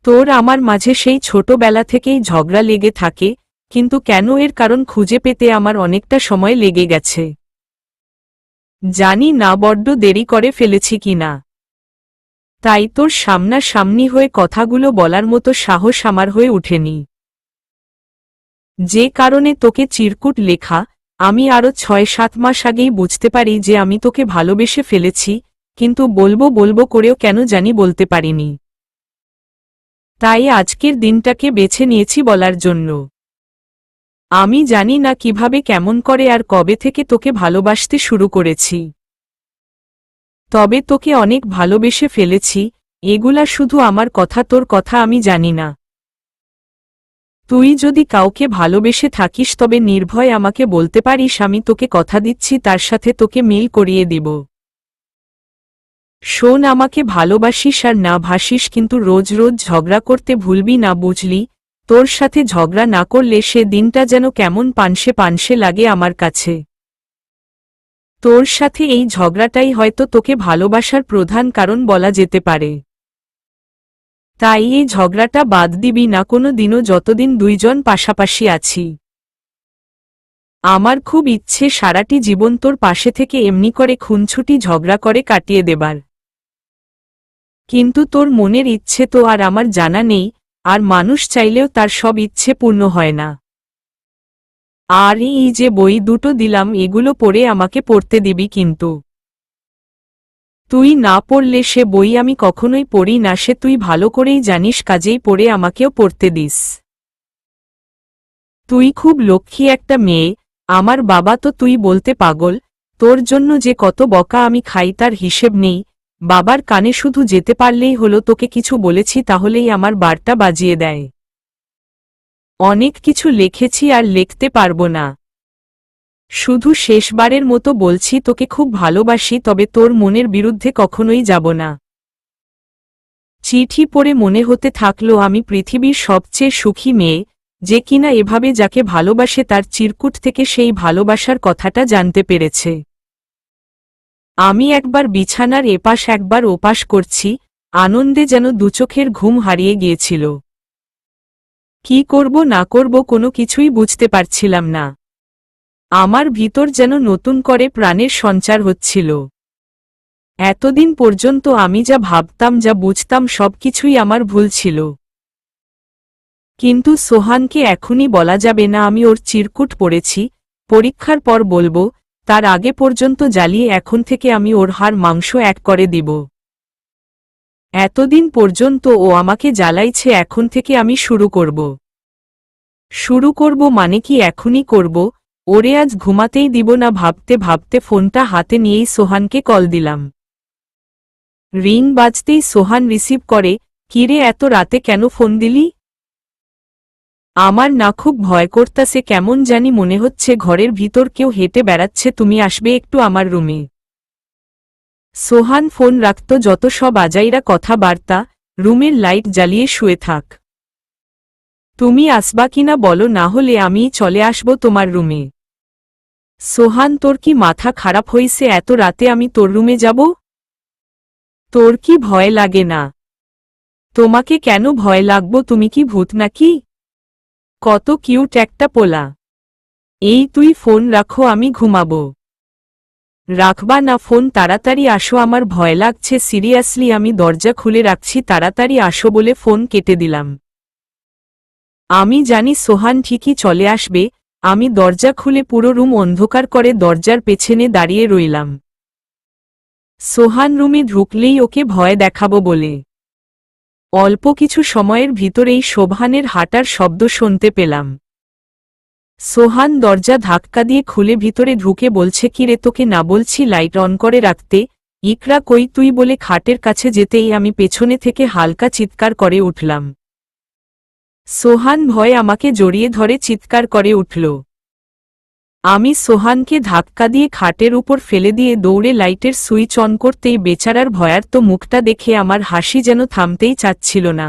তোর আমার মাঝে সেই ছোটবেলা থেকেই ঝগড়া লেগে থাকে, কিন্তু কেন এর কারণ খুঁজে পেতে আমার অনেকটা সময় লেগে গেছে। জানি না বড্ড দেরি করে ফেলেছি কিনা। তাই তোর সামনাসামনি হয়ে কথাগুলো বলার মতো সাহস আমার হয়ে ওঠেনি। যে কারণে তোকে চিরকুট লেখা, আমি আরও 6-7 মাস আগেই বুঝতে পারি যে আমি তোকে ভালোবেসে ফেলেছি, কিন্তু বলবো বলবো করেও কেন জানি বলতে পারিনি। তাই আজকের দিনটাকে বেছে নিয়েছি বলার জন্য। আমি জানি না কিভাবে কেমন করে আর কবে থেকে তোকে ভালোবাসতে শুরু করেছি। তবে তোকে অনেক ভালোবেসে ফেলেছি, এগুলা শুধু আমার কথা, তোর কথা আমি জানি না। তুই যদি কাউকে ভালোবেসে থাকিস তবে নির্ভয় আমাকে বলতে পারিস, আমি তোকে কথা দিচ্ছি তার সাথে তোকে মিল করিয়ে দিব। শোন, আমাকে ভালোবাসিস আর না ভাসিস, কিন্তু রোজ রোজ ঝগড়া করতে ভুলবি না, বুঝলি? তোর সাথে ঝগড়া না করলে সে দিনটা যেন কেমন পানসে পানসে লাগে আমার কাছে। তোর সাথে এই ঝগড়াটাই হয়তো তোকে ভালোবাসার প্রধান কারণ বলা যেতে পারে। তাই এই ঝগড়াটা বাদ দিবি না কোনো দিনও, যতদিন দুইজন পাশাপাশি আছি। আমার খুব ইচ্ছে সারাটি জীবন তোর পাশে থেকে এমনি করে খুনছুটি ঝগড়া করে কাটিয়ে দেবার। কিন্তু তোর মনের ইচ্ছে তো আর আমার জানা নেই, আর মানুষ চাইলেও তার সব ইচ্ছে পূর্ণ হয় না। আর এই যে বই দুটো দিলাম, এগুলো পড়ে আমাকে পড়তে দিবি কিন্তু। তুই না পড়লে সে বই আমি কখনোই পড়ি না, সে তুই ভালো করেই জানিস, কাজেই পড়ে আমাকেও পড়তে দিস। তুই খুব লক্ষ্মী একটা মেয়ে। আমার বাবা তো তুই বলতে পাগল। তোর জন্য যে কত বকা আমি খাই তার হিসেব নেই। বাবার কানে শুধু যেতে পারলেই হলো তোকে কিছু বলেছি তাহলেই আমার বারটা বাজিয়ে দেয়। অনেক কিছু লিখেছি আর লিখতে পারবো না। শুধু শেষবারের মতো বলছি, তোকে খুব ভালোবাসি, তবে তোর মনের বিরুদ্ধে কখনোই যাব না। চিঠি পড়ে মনে হতে থাকলো আমি পৃথিবীর সবচেয়ে সুখী মেয়ে, যে কিনা এভাবে যাকে ভালোবাসে তার চিরকুট থেকে সেই ভালোবাসার কথাটা জানতে পেরেছে। আমি একবার বিছানার এপাশ একবার ওপাশ করছি, আনন্দে যেন দুচোখের ঘুম হারিয়ে গিয়েছিল। কি করব না করব কোনো কিছুই বুঝতে পারছিলাম না। আমার ভিতর যেন নতুন করে প্রাণের সঞ্চার হচ্ছিল। এতদিন পর্যন্ত আমি যা ভাবতাম যা বুঝতাম সবকিছুই আমার ভুল ছিল। কিন্তু সোহানকে এখনই বলা যাবে না আমি ওর চিরকুট পড়েছি, পরীক্ষার পর বলবো, তার আগে পর্যন্ত জ্বালিয়ে এখন থেকে আমি ওর হাড় মাংস এক করে দিব। এতদিন পর্যন্ত ও আমাকে জ্বালাইছে, এখন থেকে আমি শুরু করব মানে কি এখনই করব? ওরে আজ ঘুমাতেই দিব না। ভাবতে ভাবতে ফোনটা হাতে নিয়েই সোহানকে কল দিলাম। রিং বাজতেই সোহান রিসিভ করে। কিরে, এত রাতে কেন ফোন দিলি? আমার না খুব ভয় করতাছে, কেমন জানি মনে হচ্ছে ঘরের ভিতর কেউ হেঁটে বেড়াচ্ছে। তুমি আসবে একটু আমার রুমে? সোহান ফোন রাখত যত সব আজাইরা কথাবার্তা। রুমের লাইট জ্বালিয়ে শুয়ে থাক। তুমি আসবা কিনা বলো, না হলে আমিই চলে আসব তোমার রুমে। সোহান, তোর কি মাথা খারাপ হইছে? এত রাতে আমি তোর রুমে যাব? তোর কি ভয় লাগে না? তোমাকে কেন ভয় লাগবো? তুমি কি ভূত নাকি? কত কিউট একটা পোলা। এই তুই ফোন রাখো, আমি ঘুমাবো। রাখবা না ফোন? তাড়াতাড়ি আসো, আমার ভয় লাগছে সিরিয়াসলি। আমি দরজা খুলে রাখছি, তাড়াতাড়ি আসো বলে ফোন কেটে দিলাম। আমি জানি সোহান ঠিকই চলে আসবে। আমি দরজা খুলে পুরো রুম অন্ধকার করে দরজার পেছনে দাঁড়িয়ে রইলাম। সোহান রুমে ঢুকলেই ওকে ভয় দেখাবো বলে। অল্প কিছু সময়ের ভিতরেই সোহানের হাঁটার শব্দ শুনতে পেলাম। সোহান দরজা ধাক্কা দিয়ে খুলে ভিতরে ঢুকে বলছে, কিরে, তোকে না বলছি লাইট অন করে রাখতে? ইকরা কই তুই বলে খাটের কাছে যেতেই আমি পেছনে থেকে হালকা চিৎকার করে উঠলাম। সোহান ভয়ে আমাকে জড়িয়ে ধরে চিৎকার করে উঠল। আমি সোহানকে ধাক্কা দিয়ে খাটের উপর ফেলে দিয়ে দৌড়ে লাইটের সুইচ অন করতেই বেচারার ভয়ার্ত মুখটা দেখে আমার হাসি যেন থামতেই চাচ্ছিল না।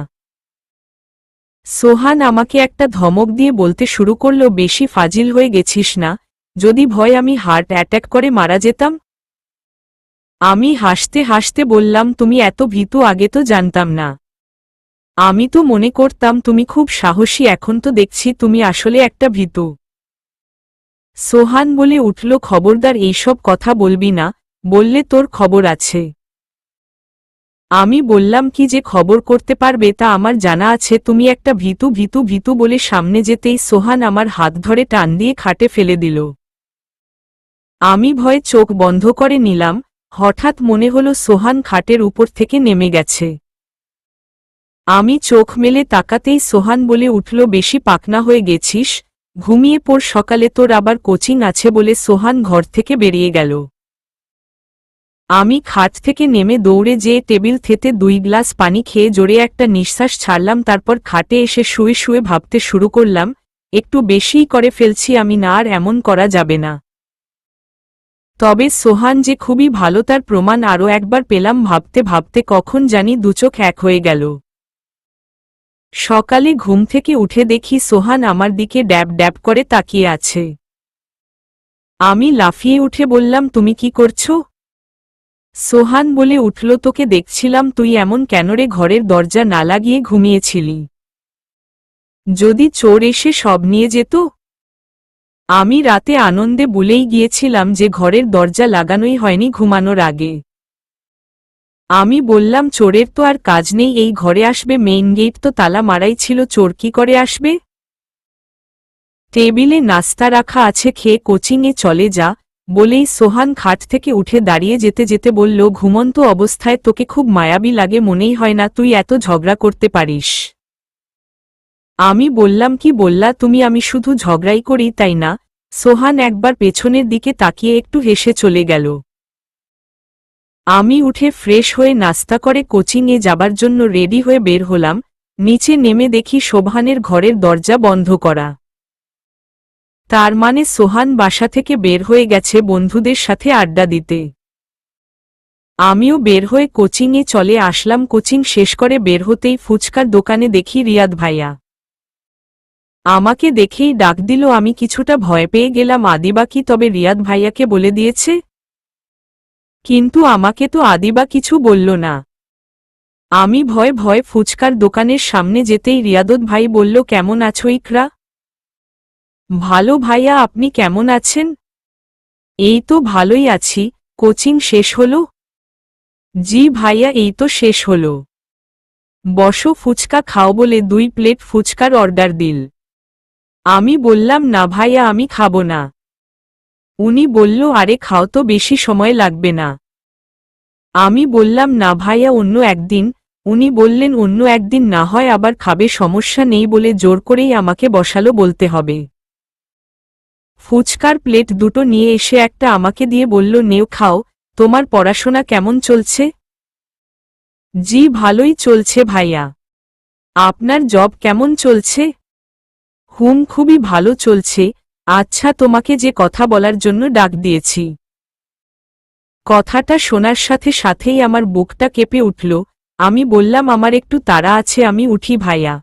সোহান আমাকে একটা ধমক দিয়ে বলতে শুরু করল, বেশি ফাজিল হয়ে গেছিস না? যদি ভয় আমি হার্ট অ্যাটাক করে মারা যেতাম? আমি হাসতে হাসতে বললাম, তুমি এত ভীতু আগে তো জানতাম না। আমি তো মনে করতাম তুমি খুব সাহসী, এখন তো দেখছি তুমি আসলে একটা ভীতু। সোহান বলে উঠল, খবরদার এইসব কথা বলবি না, বললে তোর খবর আছে। আমি বললাম, কি যে খবর করতে পারবে তা আমার জানা আছে। তুমি একটা ভীতু ভীতু ভীতু বলে সামনে যেতেই সোহান আমার হাত ধরে টান দিয়ে খাটে ফেলে দিল। আমি ভয়ে চোখ বন্ধ করে নিলাম। হঠাৎ মনে হলো সোহান খাটের উপর থেকে নেমে গেছে। আমি চোখ মেলে তাকাতেই সোহান বলে উঠল, বেশি পাকনা হয়ে গেছিস, ঘুমিয়ে পড়, সকালে তোর আবার কোচিং আছে বলে সোহান ঘর থেকে বেরিয়ে গেল। আমি খাট থেকে নেমে দৌড়ে যেয়ে টেবিল থেকে 2 গ্লাস পানি খেয়ে জোরে একটা নিঃশ্বাস ছাড়লাম। তারপর খাটে এসে শুয়ে শুয়ে ভাবতে শুরু করলাম, একটু বেশিই করে ফেলছি আমি, না আর এমন করা যাবে না। তবে সোহান যে খুবই ভালো তার প্রমাণ আরও একবার পেলাম। ভাবতে ভাবতে কখন জানি দুচোখ এক হয়ে গেল। সকালে ঘুম থেকে উঠে দেখি সোহান আমার দিকে ড্যাব ড্যাব করে তাকিয়ে আছে। আমি লাফিয়ে উঠে বললাম, তুমি কি করছো? সোহান বলে উঠল, তোকে দেখছিলাম, তুই এমন কেন রে? ঘরের দরজা না লাগিয়ে ঘুমিয়েছিলি? যদি চোর এসে সব নিয়ে যেত? আমি রাতে আনন্দে ভুলেই গিয়েছিলাম যে ঘরের দরজা লাগানোই হয়নি ঘুমানোর আগে। আমি বললাম, চোরের তো আর কাজ নেই, এই ঘরে আসবে? মেইন গেট তো তালা মারাই ছিল, চোর কি করে আসবে? টেবিলে নাস্তা রাখা আছে, খেয়ে কোচিংয়ে চলে যা, বলেই সোহান খাট থেকে উঠে দাঁড়িয়ে যেতে যেতে বলল, ঘুমন্ত অবস্থায় তোকে খুব মায়াবী লাগে, মনেই হয় না তুই এত ঝগড়া করতে পারিস। আমি বললাম, কি বললা তুমি? আমি শুধু ঝগড়াই করি তাই না? সোহান একবার পেছনের দিকে তাকিয়ে একটু হেসে চলে গেল। আমি উঠে ফ্রেশ হয়ে নাস্তা করে কোচিংয়ে যাবার জন্য রেডি হয়ে বের হলাম। নিচে নেমে দেখি সোহানের ঘরের দরজা বন্ধ করা। তার মানে সোহান বাসা থেকে বের হয়ে গেছে বন্ধুদের সাথে আড্ডা দিতে। আমিও বের হয়ে কোচিংয়ে চলে আসলাম। কোচিং শেষ করে বের হতেই ফুচকার দোকানে দেখি রিয়াদ ভাইয়া। আমাকে দেখেই ডাক দিল। আমি কিছুটা ভয় পেয়ে গেলাম, আদিবা কি তবে রিয়াদ ভাইয়াকে বলে দিয়েছে? কিন্তু আমাকে তো আদিবা কিছু বলল না। আমি ভয়ে ভয়ে ফুচকার দোকানের সামনে যেতেই রিয়াদত ভাই বলল, কেমন আছো ইকরা? ভালো ভাইয়া, আপনি কেমন আছেন? এই তো ভালোই আছি। কোচিং শেষ হলো? জি ভাইয়া, এই তো শেষ হলো। বসো, ফুচকা খাও বলে 2 প্লেট ফুচকার অর্ডার দিল। আমি বললাম, না ভাইয়া, আমি খাবো না। উনি বলল, আরে খাও তো, বেশি সময় লাগবে না। আমি বললাম, না ভাইয়া, অন্য একদিন। উনি বললেন অন্য একদিন না হয় আবার খাবে, সমস্যা নেই বলে জোর করেই আমাকে বসালো বলতে হবে। ফুচকার প্লেট দুটো নিয়ে এসে একটা আমাকে দিয়ে বলল, নেও খাও। তোমার পড়াশোনা কেমন চলছে? জি ভালোই চলছে ভাইয়া। আপনার জব কেমন চলছে? খুবই ভালো চলছে। আচ্ছা, তোমাকে যে কথা বলার জন্য ডাক দিয়েছি। কথাটা শোনার সাথে সাথেই আমার বুকটা কেঁপে উঠল। আমি বললাম, আমার একটু তাড়া আছে, আমি উঠি ভাইয়া।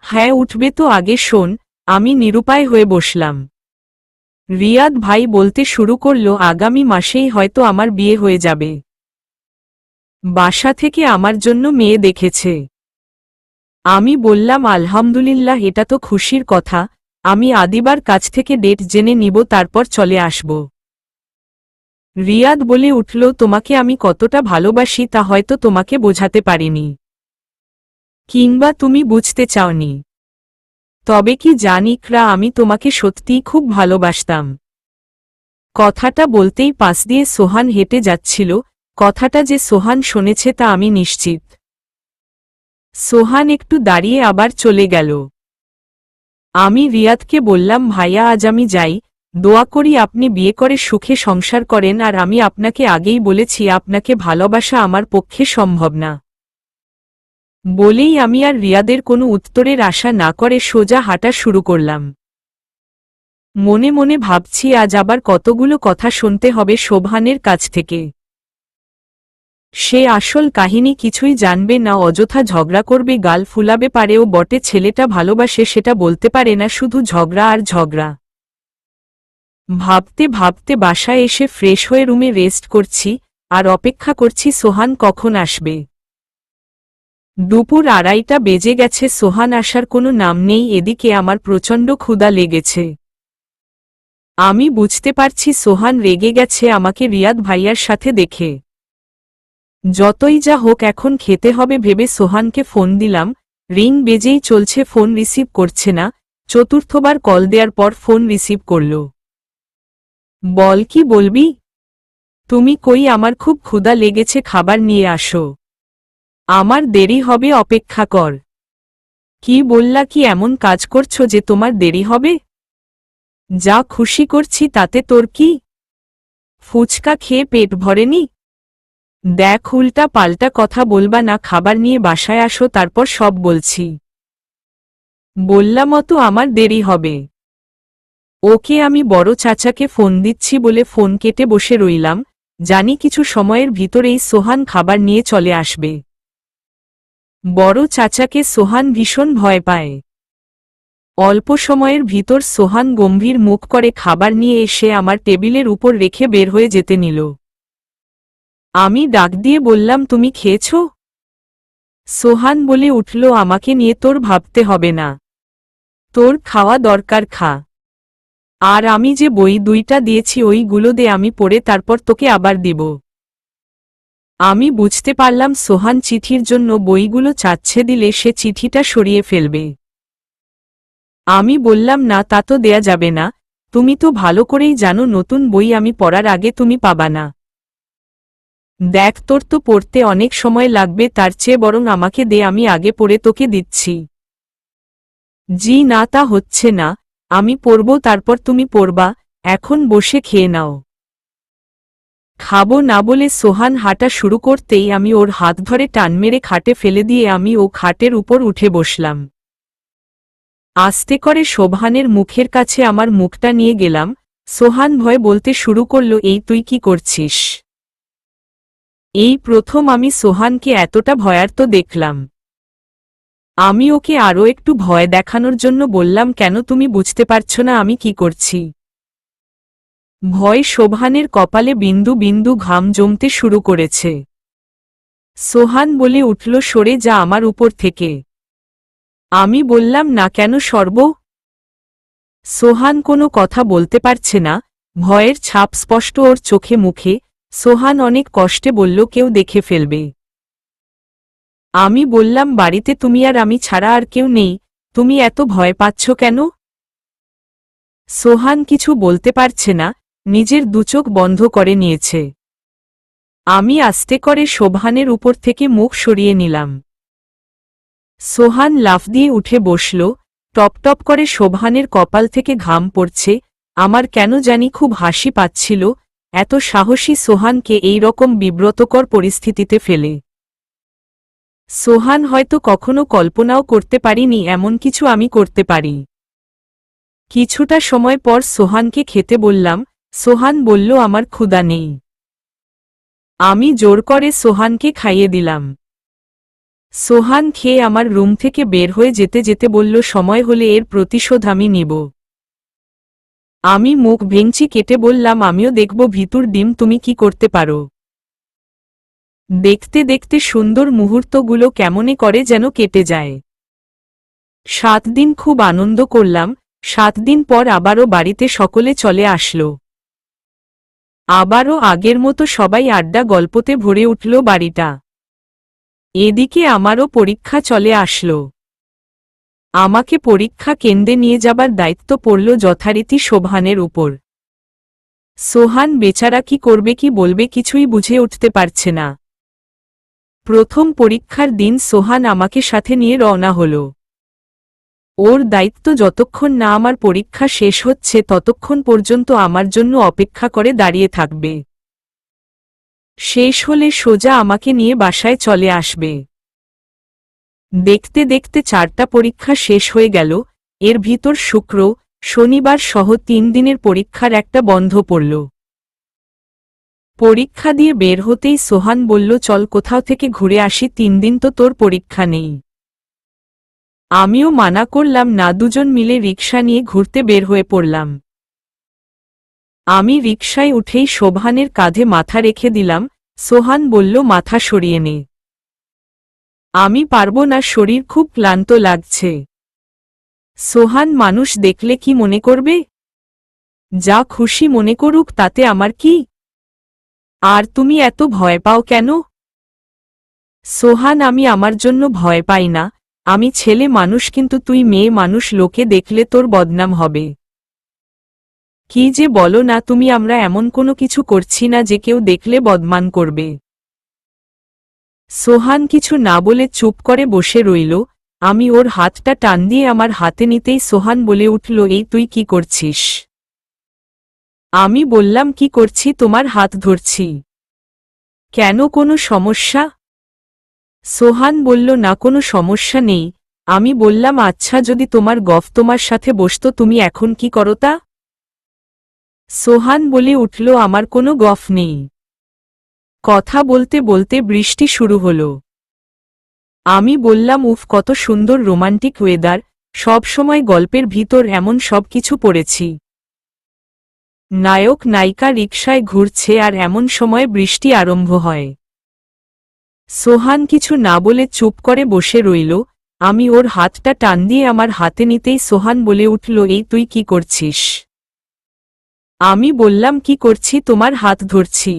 হ্যাঁ উঠবে তো, আগে শোন। আমি নিরুপায় হয়ে বসলাম। রিয়াদ ভাই বলতে শুরু করল, আগামী মাসেই হয়তো আমার বিয়ে হয়ে যাবে। বাসা থেকে আমার জন্য মেয়ে দেখেছে। আমি বললাম, আলহামদুলিল্লাহ, এটা তো খুশির কথা। আমি আদিবার কাছ থেকে ডেট জেনে নিব, তারপর চলে আসব। রিয়াদ বলে উঠল, তোমাকে আমি কতটা ভালোবাসি তা হয়তো তোমাকে বোঝাতে পারিনি, কিংবা তুমি বুঝতে চাওনি। তবে কি জানি ইকরা, আমি তোমাকে সত্যিই খুব ভালোবাসতাম। কথাটা বলতেই পাশ দিয়ে সোহান হেঁটে যাচ্ছিল। কথাটা যে সোহান শুনেছে তা আমি নিশ্চিত। সোহান একটু দাঁড়িয়ে আবার চলে গেল। আমি রিয়াদকে বললাম, ভাইয়া আজ আমি যাই। দোয়া করি আপনি বিয়ে করে সুখে সংসার করেন, আর আমি আপনাকে আগেই বলেছি আপনাকে ভালোবাসা আমার পক্ষে সম্ভব না। বলেই আমি আর রিয়াদের কোনো উত্তরের আশা না করে সোজা হাঁটা শুরু করলাম। মনে মনে ভাবছি, আজ আবার কতগুলো কথা শুনতে হবে সোবহানের কাছ থেকে। সে আসল কাহিনী কিছুই জানবে না, অযথা ঝগড়া করবে, গাল ফুলাবে পারেও বটে, ছেলেটা ভালোবাসে সেটা বলতে পারে না, শুধু ঝগড়া আর ঝগড়া। ভাবতে ভাবতে বাসায় এসে ফ্রেশ হয়ে রুমে রেস্ট করছি, আর অপেক্ষা করছি সোহান কখন আসবে। দুপুর 2:30 বেজে গেছে, সোহান আসার কোনো নাম নেই। এদিকে আমার প্রচণ্ড ক্ষুধা লেগেছে। আমি বুঝতে পারছি সোহান রেগে গেছে আমাকে রিয়াদ ভাইয়ার সাথে দেখে। যতই যা হোক এখন খেতে হবে ভেবে সোহানকে ফোন দিলাম। রিং বেজেই চলছে, ফোন রিসিভ করছে না। চতুর্থবার কল দেওয়ার পর ফোন রিসিভ করল। বল, কি বলবি? তুমি কই? আমার খুব ক্ষুধা লেগেছে, খাবার নিয়ে আসো। আমার দেরি হবে, অপেক্ষা কর। কি বললা? কি এমন কাজ করছো যে তোমার দেরি হবে? যা খুশি করছি তাতে তোর কি? ফুচকা খেয়ে পেট ভরেনি? দেখ, উল্টা পাল্টা কথা বলবা না, খাবার নিয়ে বাসায় আসো, তারপর সব বলছি। বললাম তো আমার দেরি হবে। ওকে, আমি বড় চাচাকে ফোন দিচ্ছি বলে ফোন কেটে বসে রইলাম। জানি কিছু সময়ের ভিতরেই সোহান খাবার নিয়ে চলে আসবে। বড় চাচাকে সোহান ভীষণ ভয় পায়। অল্প সময়ের ভিতর সোহান গম্ভীর মুখ করে খাবার নিয়ে এসে আমার টেবিলের উপর রেখে বের হয়ে যেতে নিল। আমি ডাক দিয়ে বললাম, তুমি খেয়েছ? সোহান বলে উঠল, আমাকে নিয়ে তোর ভাবতে হবে না। তোর খাওয়া দরকার খা। আর আমি যে বই 2টা দিয়েছি ওইগুলো দে, আমি পড়ে তারপর তোকে আবার দিব। আমি বুঝতে পারলাম সোহান চিঠির জন্য বইগুলো চাচ্ছে, দিলে সে চিঠিটা সরিয়ে ফেলবে। আমি বললাম, না, তা তো দেয়া যাবে না। তুমি তো ভালো করেই জানো নতুন বই আমি পড়ার আগে তুমি পাবা না। দেখ, তোর তো পড়তে অনেক সময় লাগবে, তার চেয়ে বরং আমাকে দে, আমি আগে পড়ে তোকে দিচ্ছি। জি না, তা হচ্ছে না। আমি পড়ব, তারপর তুমি পড়বা। এখন বসে খেয়ে নাও। খাবো না বলে সোহান হাঁটা শুরু করতেই আমি ওর হাত ধরে টান মেরে খাটে ফেলে দিয়ে আমি ও খাটের উপর উঠে বসলাম। আস্তে করে সোবহানের মুখের কাছে আমার মুখটা নিয়ে গেলাম। সোহান ভয়ে বলতে শুরু করল, এই তুই কি করছিস? এই প্রথম আমি সোহানকে এতটা ভয়ার্ত দেখলাম। আমি ওকে আরও একটু ভয় দেখানোর জন্য বললাম, কেন তুমি বুঝতে পারছো না আমি কি করছি? ভয় সোবহানের কপালে বিন্দু বিন্দু ঘাম জমতে শুরু করেছে। সোহান বলে উঠল, সরে যা আমার উপর থেকে। আমি বললাম, না, কেন সরব? সোহান কোনো কথা বলতে পারছে না, ভয়ের ছাপ স্পষ্ট ওর চোখে মুখে। সোহান অনেক কষ্টে বলল, কেউ দেখে ফেলবে। আমি বললাম, বাড়িতে তুমি আর আমি ছাড়া আর কেউ নেই, তুমি এত ভয় পাচ্ছ কেন? সোহান কিছু বলতে পারছে না, নিজের দুচোখ বন্ধ করে নিয়েছে। আমি আস্তে করে সোহানের উপর থেকে মুখ সরিয়ে নিলাম। সোহান লাফ দিয়ে উঠে বসল। টপ টপ করে সোহানের কপাল থেকে ঘাম পড়ছে। আমার কেন জানি খুব হাসি পাচ্ছিল, এত সাহসী সোহানকে এই রকম বিব্রতকর পরিস্থিতিতে ফেলে। সোহান হয়তো কখনো কল্পনাও করতে পারিনি এমন কিছু আমি করতে পারি। কিছুটা সময় পর সোহানকে খেতে বললাম। সোহান বলল আমার ক্ষুধা নেই। আমি জোর করে সোহানকে খাইয়ে দিলাম। সোহান খেয়ে আমার রুম থেকে বের হয়ে যেতে যেতে বলল সময় হলে এর প্রতিশোধ আমি নিব। আমি মুখ ভেঙচি কেটে বললাম আমিও দেখব ভিতুর ডিম তুমি কি করতে পারো। দেখতে দেখতে সুন্দর মুহূর্তগুলো কেমনে করে যেন কেটে যায়। 7 দিন খুব আনন্দ করলাম। 7 দিন পর আবারও বাড়িতে সকলে চলে আসলো। আবারও আগের মতো সবাই আড্ডা গল্পতে ভরে উঠল বাড়িটা। এদিকে আমারও পরীক্ষা চলে আসলো। আমাকে পরীক্ষা কেন্দ্রে নিয়ে যাবার দায়িত্ব পড়ল যথারীতি সোহানের উপর। সোহান বেচারা কি করবে কি বলবে কিছুই বুঝে উঠতে পারছে না। প্রথম পরীক্ষার দিন সোহান আমাকে সাথে নিয়ে রওনা হল। ওর দায়িত্ব যতক্ষণ না আমার পরীক্ষা শেষ হচ্ছে ততক্ষণ পর্যন্ত আমার জন্য অপেক্ষা করে দাঁড়িয়ে থাকবে। শেষ হলে সোজা আমাকে নিয়ে বাসায় চলে আসবে। দেখতে দেখতে 4টা পরীক্ষা শেষ হয়ে গেল। এর ভিতর শুক্র, শনিবার সহ 3 দিনের পরীক্ষার একটা বন্ধ পড়ল। পরীক্ষা দিয়ে বের হতেই সোহান বলল চল কোথাও থেকে ঘুরে আসি, 3 দিন তো তোর পরীক্ষা নেই। আমিও মানা করলাম না, দুজন মিলে রিকশা নিয়ে ঘুরতে বের হয়ে পড়লাম। আমি রিকশায় উঠেই সোহানের কাঁধে মাথা রেখে দিলাম। সোহান বলল মাথা সরিয়ে নে। আমি পারবো না, শরীর খুব ক্লান্ত লাগছে। সোহান মানুষ দেখলে কি মনে করবে? যা খুশি মনে করুক, তাতে আমার কি? আর তুমি এত ভয় পাও কেন? সোহান আমি আমার জন্য ভয় পাই না। আমি ছেলে মানুষ, কিন্তু তুই মেয়ে মানুষ, লোকে দেখলে তোর বদনাম হবে। কি যে বলো না তুমি, আমরা এমন কোনো কিছু করছি না যে কেউ দেখলে বদনাম করবে। সোহান কিছু না বলে চুপ করে বসে রইল। আমি ওর হাতটা টান দিয়ে আমার হাতে নিতেই সোহান বলে উঠল এই তুই কি করছিস? আমি বললাম কি করছি, তোমার হাত ধরছি। কেন, কোনো সমস্যা? সোহান বলল না কোনো সমস্যা নেই। আমি বললাম আচ্ছা যদি তোমার গফ তোমার সাথে বসতো তুমি এখন কি করতা? সোহান বলে উঠল আমার কোনো গফ নেই। কথা বলতে বলতে বৃষ্টি শুরু হল। আমি বললাম উফ কত সুন্দর রোমান্টিক ওয়েদার, সব সময় গল্পের ভিতর এমন সব কিছু পড়েছি। নায়ক নায়িকা রিকশায় ঘুরছে আর এমন সময় বৃষ্টি আরম্ভ হয়। সোহান কিছু না বলে চুপ করে বসে রইল। আমি ওর হাতটা টান দিয়ে আমার হাতে নিতেই সোহান বলে উঠল এই তুই কি করছিস? আমি বললাম কি করছি, তোমার হাত ধরছি।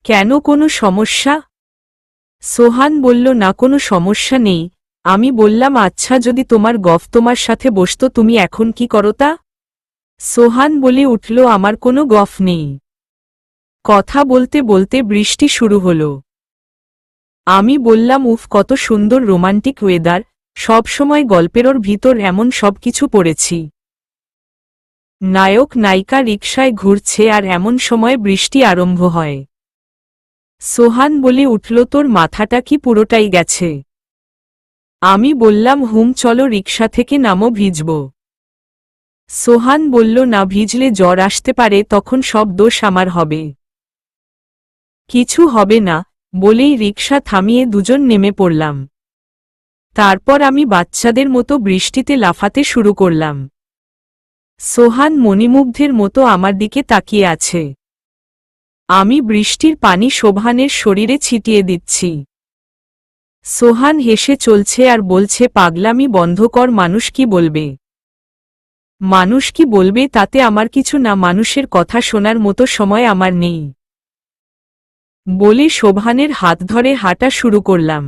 কেন, কোনো সমস্যা? সোহান বলল না কোনো সমস্যা নেই। আমি বললাম আচ্ছা যদি তোমার গফ তোমার সাথে বসতো তুমি এখন কি করতা? সোহান বলে উঠল আমার কোনো গফ নেই। কথা বলতে বলতে বৃষ্টি শুরু হল। আমি বললাম উফ কত সুন্দর রোমান্টিক ওয়েদার, সব সময় গল্পের ভিতর এমন সব কিছু পড়েছি। নায়ক নায়িকা রিকশায় ঘুরছে আর এমন সময় বৃষ্টি আরম্ভ হয়। সোহান বলে উঠল তোর মাথাটা কি পুরোটাই গেছে? আমি বললাম হুম চলো রিকশা থেকে নামো, ভিজব। সোহান বলল না ভিজলে জ্বর আসতে পারে, তখন সব দোষ আমার হবে। কিছু হবে না বলেই রিকশা থামিয়ে দুজন নেমে পড়লাম। তারপর আমি বাচ্চাদের মতো বৃষ্টিতে লাফাতে শুরু করলাম। সোহান মণিমুগ্ধের মতো আমার দিকে তাকিয়ে আছে। আমি বৃষ্টির পানি সোহানের শরীরে ছিটিয়ে দিচ্ছি। সোহান হেসে চলছে আর বলছে পাগলামি বন্ধ কর, মানুষ কি বলবে? মানুষ কি বলবে তাতে আমার কিছু না, মানুষের কথা শোনার মতো সময় আমার নেই। বলে সোহানের হাত ধরে হাঁটা শুরু করলাম।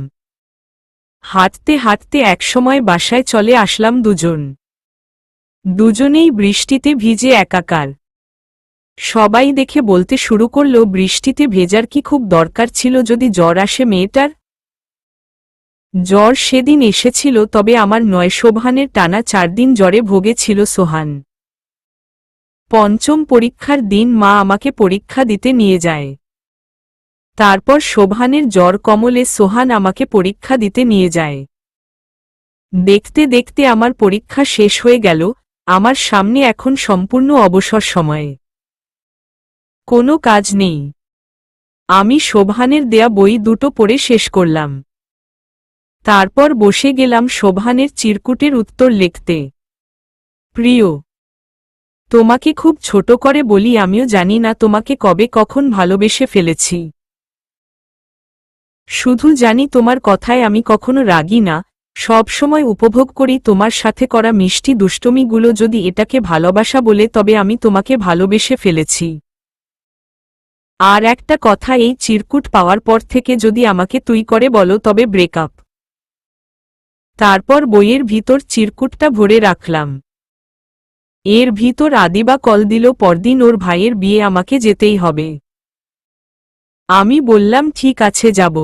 হাঁটতে হাঁটতে একসময় বাসায় চলে আসলাম দুজনেই বৃষ্টিতে ভিজে একাকার। সবাই দেখে বলতে শুরু করল, বৃষ্টিতে ভেজার কি খুব দরকার ছিল যদি জ্বর আসে মেয়েটার? জ্বর সেদিন এসেছিল, তবে আমার নয়, সোহানের। টানা 4 দিন জ্বরে ভোগেছিল সোহান। পঞ্চম পরীক্ষার দিন মা আমাকে পরীক্ষা দিতে নিয়ে যায়। তারপর সোহানের জ্বর কমলে সোহান আমাকে পরীক্ষা দিতে নিয়ে যায়। দেখতে দেখতে আমার পরীক্ষা শেষ হয়ে গেল। আমার সামনে এখন সম্পূর্ণ অবসর সময়, কোনো কাজ নেই। আমি সোহানের দেয়া বই দুটো পড়ে শেষ করলাম। তারপর বসে গেলাম সোহানের চিরকুটের উত্তর লিখতে। প্রিয়, তোমাকে খুব ছোট করে বলি, আমিও জানি না তোমাকে কবে কখন ভালোবেসে ফেলেছি। শুধু জানি তোমার কথায় আমি কখনো রাগি না, সব সময় উপভোগ করি তোমার সাথে করা মিষ্টি দুষ্টমিগুলো। যদি এটাকে ভালোবাসা বলে, তবে আমি তোমাকে ভালোবেসে ফেলেছি। আর একটা কথা, এই চিরকুট পাওয়ার পর থেকে যদি আমাকে তুই করে বলো, তবে ব্রেকআপ। তারপর বইয়ের ভিতর চিরকুটটা ভরে রাখলাম। এর ভিতর আদিবা কল দিল, পরদিন ওর ভাইয়ের বিয়ে, আমাকে যেতেই হবে। আমি বললাম ঠিক আছে, যাব।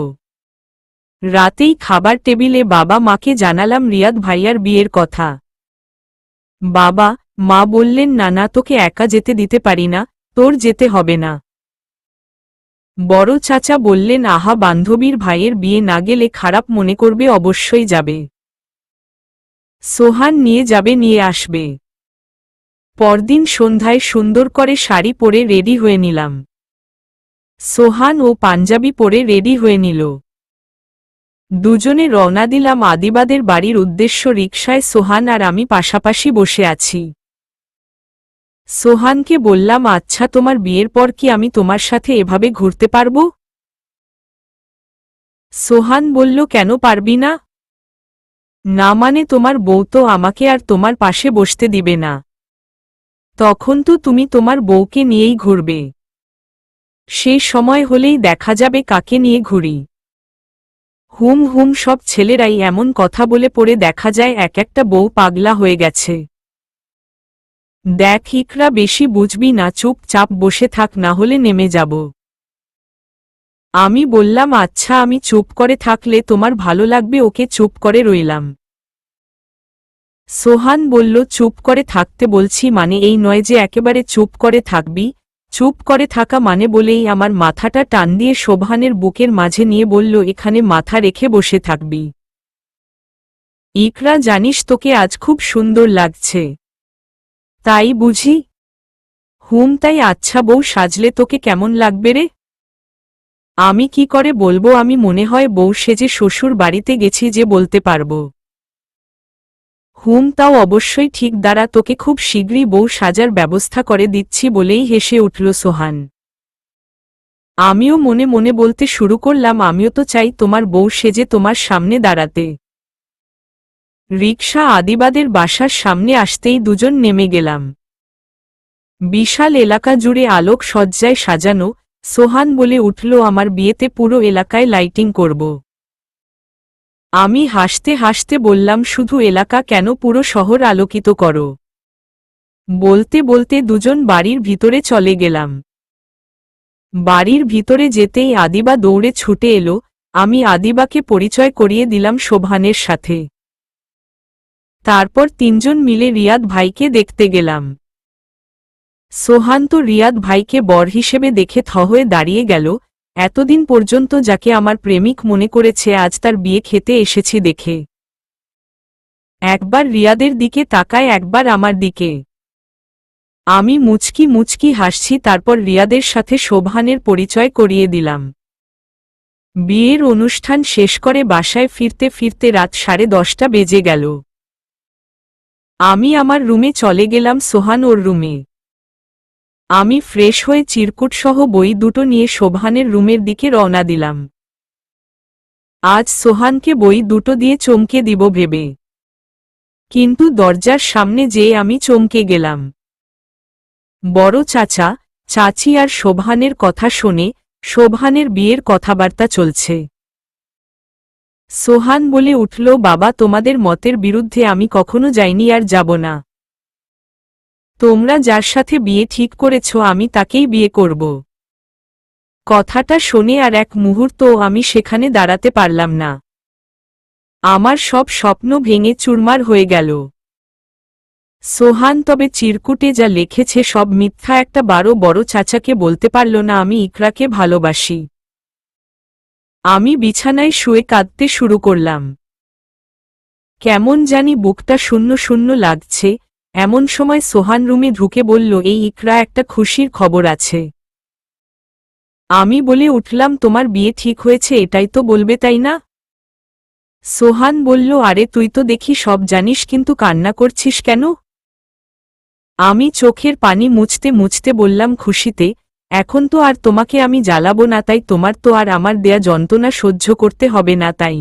রাতেই খাবার টেবিলে বাবা মাকে জানালাম রিয়াদ ভাইয়ার বিয়ের কথা। বাবা মা বললেন, না না, তোকে একা যেতে দিতে পারি না, তোর যেতে হবে না। বড় চাচা বললেন, আহা, বান্ধবীর ভাইয়ের বিয়ে না গেলে খারাপ মনে করবে, অবশ্যই যাবে। সোহান নিয়ে যাবে, নিয়ে আসবে। পরদিন সন্ধ্যায় সুন্দর করে শাড়ি পরে রেডি হয়ে নিলাম। সোহান ও পাঞ্জাবি পরে রেডি হয়ে নিল। দুজনে রওনা দিলাম আদিবাদের বাড়ির উদ্দেশ্য। রিকশায় সোহান আর আমি পাশাপাশি বসে আছি। সোহানকে বললাম, আচ্ছা, তোমার বিয়ের পর কি আমি তোমার সাথে এভাবে ঘুরতে পারব? সোহান বলল, কেন পারবি না? না মানে, তোমার বউ তো আমাকে আর তোমার পাশে বসতে দিবে না। তখন তো তুমি তোমার বউকে নিয়েই ঘুরবে। সেই সময় হলেই দেখা যাবে কাকে নিয়ে ঘুরি। হুম হুম, সব ছেলেরাই এমন কথা বলে পড়ে, দেখা যায় এক একটা বউ পাগলা হয়ে গেছে। দেখ ইকরা, বেশি বুঝবি না, চুপচাপ বসে থাক, না হলে নেমে যাব। আমি বললাম, আচ্ছা, আমি চুপ করে থাকলে তোমার ভালো লাগবে? ওকে চুপ করে রইলাম। সোহান বলল, চুপ করে থাকতে বলছি মানে এই নয় যে একেবারে চুপ করে থাকবি। চুপ করে থাকা মানে বলেই আমার মাথাটা টান দিয়ে সোহানের বুকের মাঝে নিয়ে বলল, এখানে মাথা রেখে বসে থাকবি। ইকরা, জানিস তোকে আজ খুব সুন্দর লাগছে। তাই বুঝি? হুম তাই। আচ্ছা, বউ সাজলে তোকে কেমন লাগবে রে? আমি কি করে বলবো, আমি মনে হয় বউ সেজে শ্বশুর বাড়িতে গেছি যে বলতে পারবো। হুম, তাও অবশ্যই ঠিক, দ্বারা তোকে খুব শীঘ্রই বউ সাজার ব্যবস্থা করে দিচ্ছি, বলেই হেসে উঠল সোহান। আমিও মনে মনে বলতে শুরু করলাম, আমিও তো চাই তোমার বউ সেজে তোমার সামনে দাঁড়াতে। রিকশা আদিবাদের বাসার সামনে আসতেই দুজন নেমে গেলাম। বিশাল এলাকা জুড়ে আলোক সজ্জায় সাজানো। সোহান বলে উঠল, আমার বিয়েতে পুরো এলাকায় লাইটিং করব। আমি হাসতে হাসতে বললাম, শুধু এলাকা কেন, পুরো শহর আলোকিত করো। বলতে বলতে দুজন বাড়ির ভিতরে চলে গেলাম। বাড়ির ভিতরে যেতেই আদিবা দৌড়ে ছুটে এলো। আমি আদিবাকে পরিচয় করিয়ে দিলাম সোহানের সাথে। তারপর তিনজন মিলে রিয়াদ ভাইকে দেখতে গেলাম। সোহান তো রিয়াদ ভাইকে বর হিসেবে দেখে থ হয়ে দাঁড়িয়ে গেল। এতদিন পর্যন্ত যাকে আমার প্রেমিক মনে করেছে, আজ তার বিয়ে খেতে এসেছি দেখে। একবার রিয়াদের দিকে তাকায়, একবার আমার দিকে। আমি মুচকি মুচকি হাসছি। তারপর রিয়াদের সাথে সোহানের পরিচয় করিয়ে দিলাম। বিয়ের অনুষ্ঠান শেষ করে বাসায় ফিরতে ফিরতে রাত 10:30 বেজে গেল। আমি আমার রুমে চলে গেলাম, সোহান ওর রুমে। আমি ফ্রেশ হয়ে চিরকুটসহ বই দুটো নিয়ে সোহানের রুমের দিকে রওনা দিলাম। আজ সোহানকে বই দুটো দিয়ে চমকে দিব ভেবে, কিন্তু দরজার সামনে যেয়ে আমি চমকে গেলাম। বড় চাচা, চাচি আর সোহানের কথা শুনে সোহানের বিয়ের কথাবার্তা চলছে। সোহান বলে উঠল, বাবা, তোমাদের মতের বিরুদ্ধে আমি কখনো যাইনি আর যাব না। তোমরা যার সাথে বিয়ে ঠিক করেছ আমি তাকেই বিয়ে করব। কথাটা শুনে আর এক মুহূর্তও আমি সেখানে দাঁড়াতে পারলাম না। আমার সব স্বপ্ন ভেঙে চুরমার হয়ে গেল। সোহান তবে চিরকুটে যা লিখেছে সব মিথ্যা। একটা বড় চাচাকে বলতে পারল না আমি ইকরাকে ভালোবাসি। আমি বিছানায় শুয়ে কাঁদতে শুরু করলাম। কেমন জানি বুকটা শূন্য শূন্য লাগছে। এমন সময় সোহান রুমে ঢুকে বলল, এই ইকরা, একটা খুশির খবর আছে। আমি বলে উঠলাম, তোমার বিয়ে ঠিক হয়েছে, এটাই তো বলবে তাই না? সোহান বলল, আরে তুই তো দেখি সব জানিস, কিন্তু কান্না করছিস কেন? আমি চোখের পানি মুছতে মুছতে বললাম, খুশিতে। এখন তো আর তোমাকে আমি জ্বালাবো না, তাই তোমার তো আর আমার দেয়া যন্ত্রণা সহ্য করতে হবে না, তাই।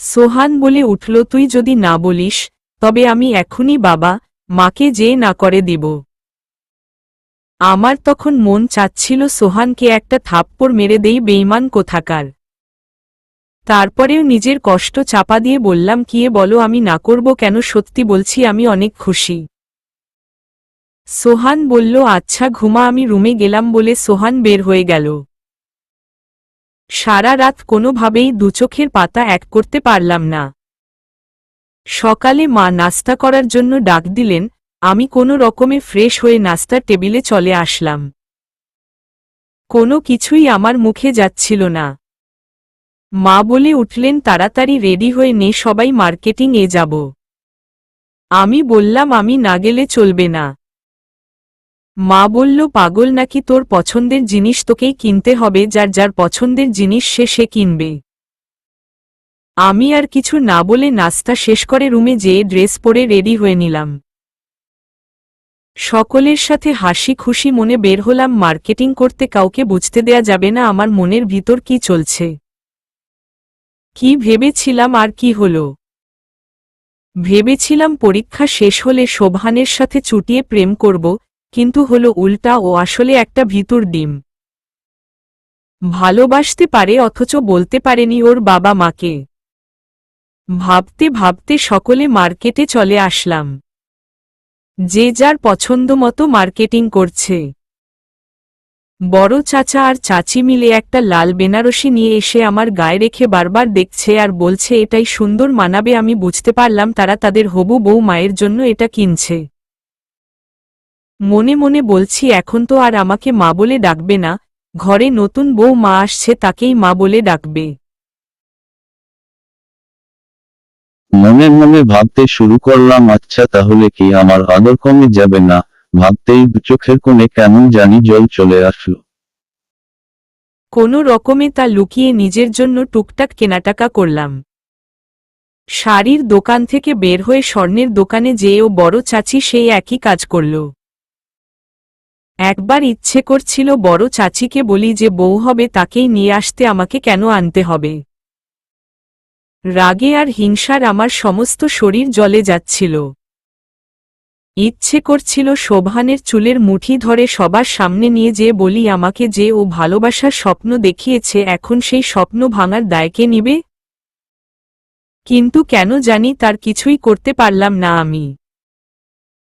সোহান বলে উঠল, তুই যদি না বলিস তবে আমি এখনই বাবা মাকে যে না করে দিব। আমার তখন মন চাচ্ছিল সোহানকে একটা থাপ্পড় মেরে দেই, বেঈমান কোথাকার। তারপরেও নিজের কষ্ট চাপা দিয়ে বললাম, কি বলো, আমি না করব কেন? সত্যি বলছি, আমি অনেক খুশি। সোহান বলল, আচ্ছা ঘুমা। আমি রুমে গেলাম বলে সোহান বের হয়ে গেল। সারা রাত কোনোভাবেই দুচোখের পাতা এক করতে পারলাম না। সকালে মা নাস্তা করার জন্য ডাক দিলেন। আমি কোনো রকমে ফ্রেশ হয়ে নাস্তার টেবিলে চলে আসলাম। কোনো কিছুই আমার মুখে যাচ্ছিল না। মা বলে উঠলেন, তাড়াতাড়ি রেডি হয়ে নে, সবাই মার্কেটিং এ যাব। আমি বললাম, আমি না গেলে চলবে না। মা বলল, পাগল নাকি? তোর পছন্দের জিনিস তোকেই কিনতে হবে, যার যার পছন্দের জিনিস সে কিনবে। আমি আর কিছু না বলে নাস্তা শেষ করে রুমে যেয়ে ড্রেস পরে রেডি হয়ে নিলাম। সকলের সাথে হাসি খুশি মনে বের হলাম মার্কেটিং করতে। কাউকে বুঝতে দেয়া যাবে না আমার মনের ভিতর কি চলছে। কি ভেবেছিলাম আর কি হলো? ভেবেছিলাম পরীক্ষা শেষ হলে শোভানের সাথে চুটিয়ে প্রেম করব, কিন্তু হলো উল্টা। ও আসলে একটা ভিতুর ডিম। ভালোবাসতে পারে অথচ বলতে পারেনি ওর বাবা মাকে। ভাবতে ভাবতে সকলে মার্কেটে চলে আসলাম। যে যার পছন্দ মতো মার্কেটিং করছে। বড় চাচা আর চাচি মিলে একটা লাল বেনারসি নিয়ে এসে আমার গায়ে রেখে বারবার দেখছে আর বলছে, এটাই সুন্দর মানাবে। আমি বুঝতে পারলাম তারা তাদের হবু বউ মায়ের জন্য এটা কিনছে। মনে মনে বলছি, এখন তো আর আমাকে মা বলে ডাকবে না, ঘরে নতুন বউ মা আসছে, তাকেই মা বলে ডাকবে। মনে মনে ভাবতে শুরু করলাম, আচ্ছা তাহলে কি আমার আদর কমে যাবে না? ভাবতেই চোখের কোণে কেমন জানি জল চলে আসলো। কোনো রকমে তা লুকিয়ে নিজের জন্য টুকটাক কেনাটাকা করলাম। শাড়ির দোকান থেকে বের হয়ে স্বর্ণের দোকানে যেয়েও বড় চাচি সেই একই কাজ করল। একবার ইচ্ছে করছিল বড় চাচিকে বলি, যে বউ হবে তাকেই নিয়ে আসতে, আমাকে কেন আনতে হবে? রাগে আর হিংসার আমার সমস্ত শরীর জ্বলে যাচ্ছিল। ইচ্ছে করছিল শোভানের চুলের মুঠি ধরে সবার সামনে নিয়ে যেয়ে বলি, আমাকে যে ও ভালোবাসার স্বপ্ন দেখিয়েছে, এখন সেই স্বপ্ন ভাঙার দায় কে নিবে? কিন্তু কেন জানি তার কিছুই করতে পারলাম না আমি।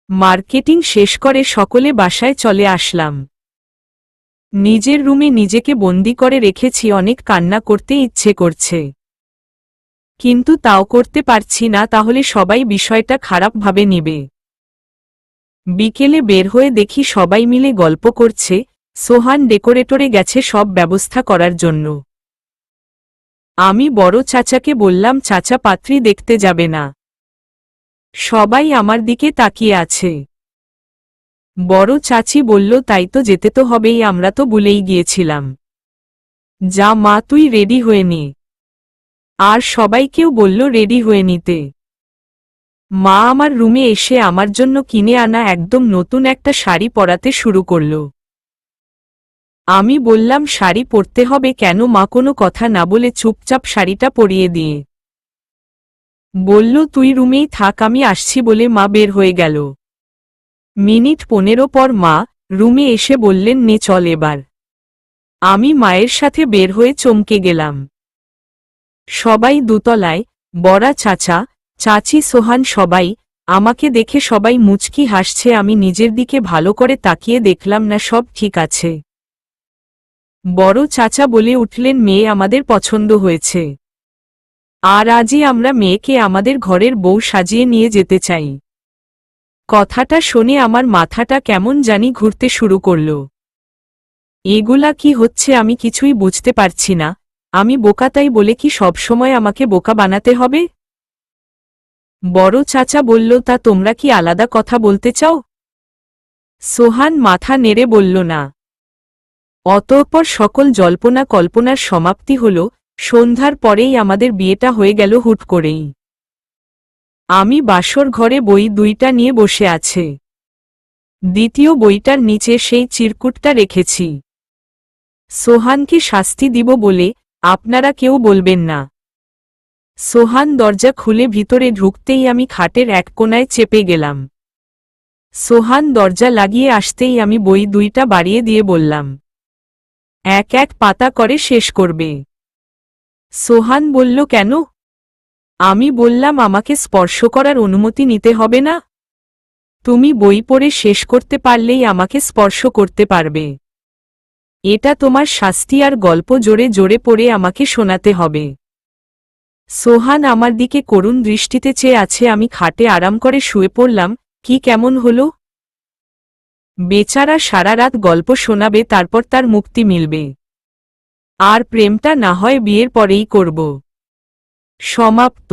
মার্কেটিং শেষ করে সকলে বাসায় চলে আসলাম। নিজের রুমে নিজেকে বন্দি করে রেখেছি। অনেক কান্না করতে ইচ্ছে করছে, কিন্তু তাও করতে পারছি না, তাহলে সবাই বিষয়টা খারাপভাবে নিবে। বিকেলে বের হয়ে দেখি সবাই মিলে গল্প করছে। সোহান ডেকোরেটরে গেছে সব ব্যবস্থা করার জন্য। আমি বড় চাচাকে বললাম, চাচা পাত্রী দেখতে যাবে না? সবাই আমার দিকে তাকিয়ে আছে। বড় চাচি বলল, তাই তো, যেতে তো হবেই, আমরা তো ভুলেই গিয়েছিলাম। যা মা, তুই রেডি হয়ে নে। আর সবাইকেও বলল রেডি হয়ে নিতে। মা আমার রুমে এসে আমার জন্য কিনে আনা একদম নতুন একটা শাড়ি পরাতে শুরু করল। আমি বললাম, শাড়ি পরতে হবে কেন? মা কোনো কথা না বলে চুপচাপ শাড়িটা পরিয়ে দিয়ে বলল, তুই রুমেই থাক, আমি আসছি বলে মা বের হয়ে গেল। মিনিট 15 পর মা রুমে এসে বললেন, নে চল এবার। আমি মায়ের সাথে বের হয়ে চমকে গেলাম। সবাই দোতলায়, বড়া চাচা, চাচি, সোহান, সবাই আমাকে দেখে সবাই মুচকি হাসছে, আমি নিজের দিকে ভালো করে তাকিয়ে দেখলাম না সব ঠিক আছে। বড় চাচা বলে উঠলেন, মেয়ে আমাদের পছন্দ হয়েছে, আর আজই আমরা মেয়েকে আমাদের ঘরের বউ সাজিয়ে নিয়ে যেতে চাই। কথাটা শুনে আমার মাথাটা কেমন জানি ঘুরতে শুরু করল। এগুলা কি হচ্ছে আমি কিছুই বুঝতে পারছি না। আমি বোকা তাই বলে কি সবসময় আমাকে বোকা বানাতে হবে? বড় চাচা বলল, তা তোমরা কি আলাদা কথা বলতে চাও? সোহান মাথা নেড়ে বলল, না। অতঃপর সকল জল্পনা কল্পনার সমাপ্তি হল। সন্ধ্যার পরেই আমাদের বিয়েটা হয়ে গেল হুট করেই। আমি বাসর ঘরে বই দুইটা নিয়ে বসে আছে। দ্বিতীয় বইটার নিচে সেই চিরকুটটা রেখেছি। সোহানকে শাস্তি দিব বলে আপনারা কেউ বলবেন না। সোহান দরজা খুলে ভিতরে ঢুকতেই আমি খাটের এক কোণায় চেপে গেলাম। সোহান দরজা লাগিয়ে আসতেই আমি বই দুইটা বাড়িয়ে দিয়ে বললাম, এক এক পাতা করে শেষ করবে। সোহান বলল, কেন? আমি বললাম, আমাকে স্পর্শ করার অনুমতি নিতে হবে না। তুমি বই পড়ে শেষ করতে পারলেই আমাকে স্পর্শ করতে পারবে। এটা তোমার শাস্তি, আর গল্প জোরে জোরে পড়ে আমাকে শোনাতে হবে। সোহান আমার দিকে করুণ দৃষ্টিতে চেয়ে আছে। আমি খাটে আরাম করে শুয়ে পড়লাম। কি কেমন হলো? বেচারা সারা রাত গল্প শোনাবে, তারপর তার মুক্তি মিলবে। আর প্রেমটা না হয় বিয়ের পরেই করব। সমাপ্ত।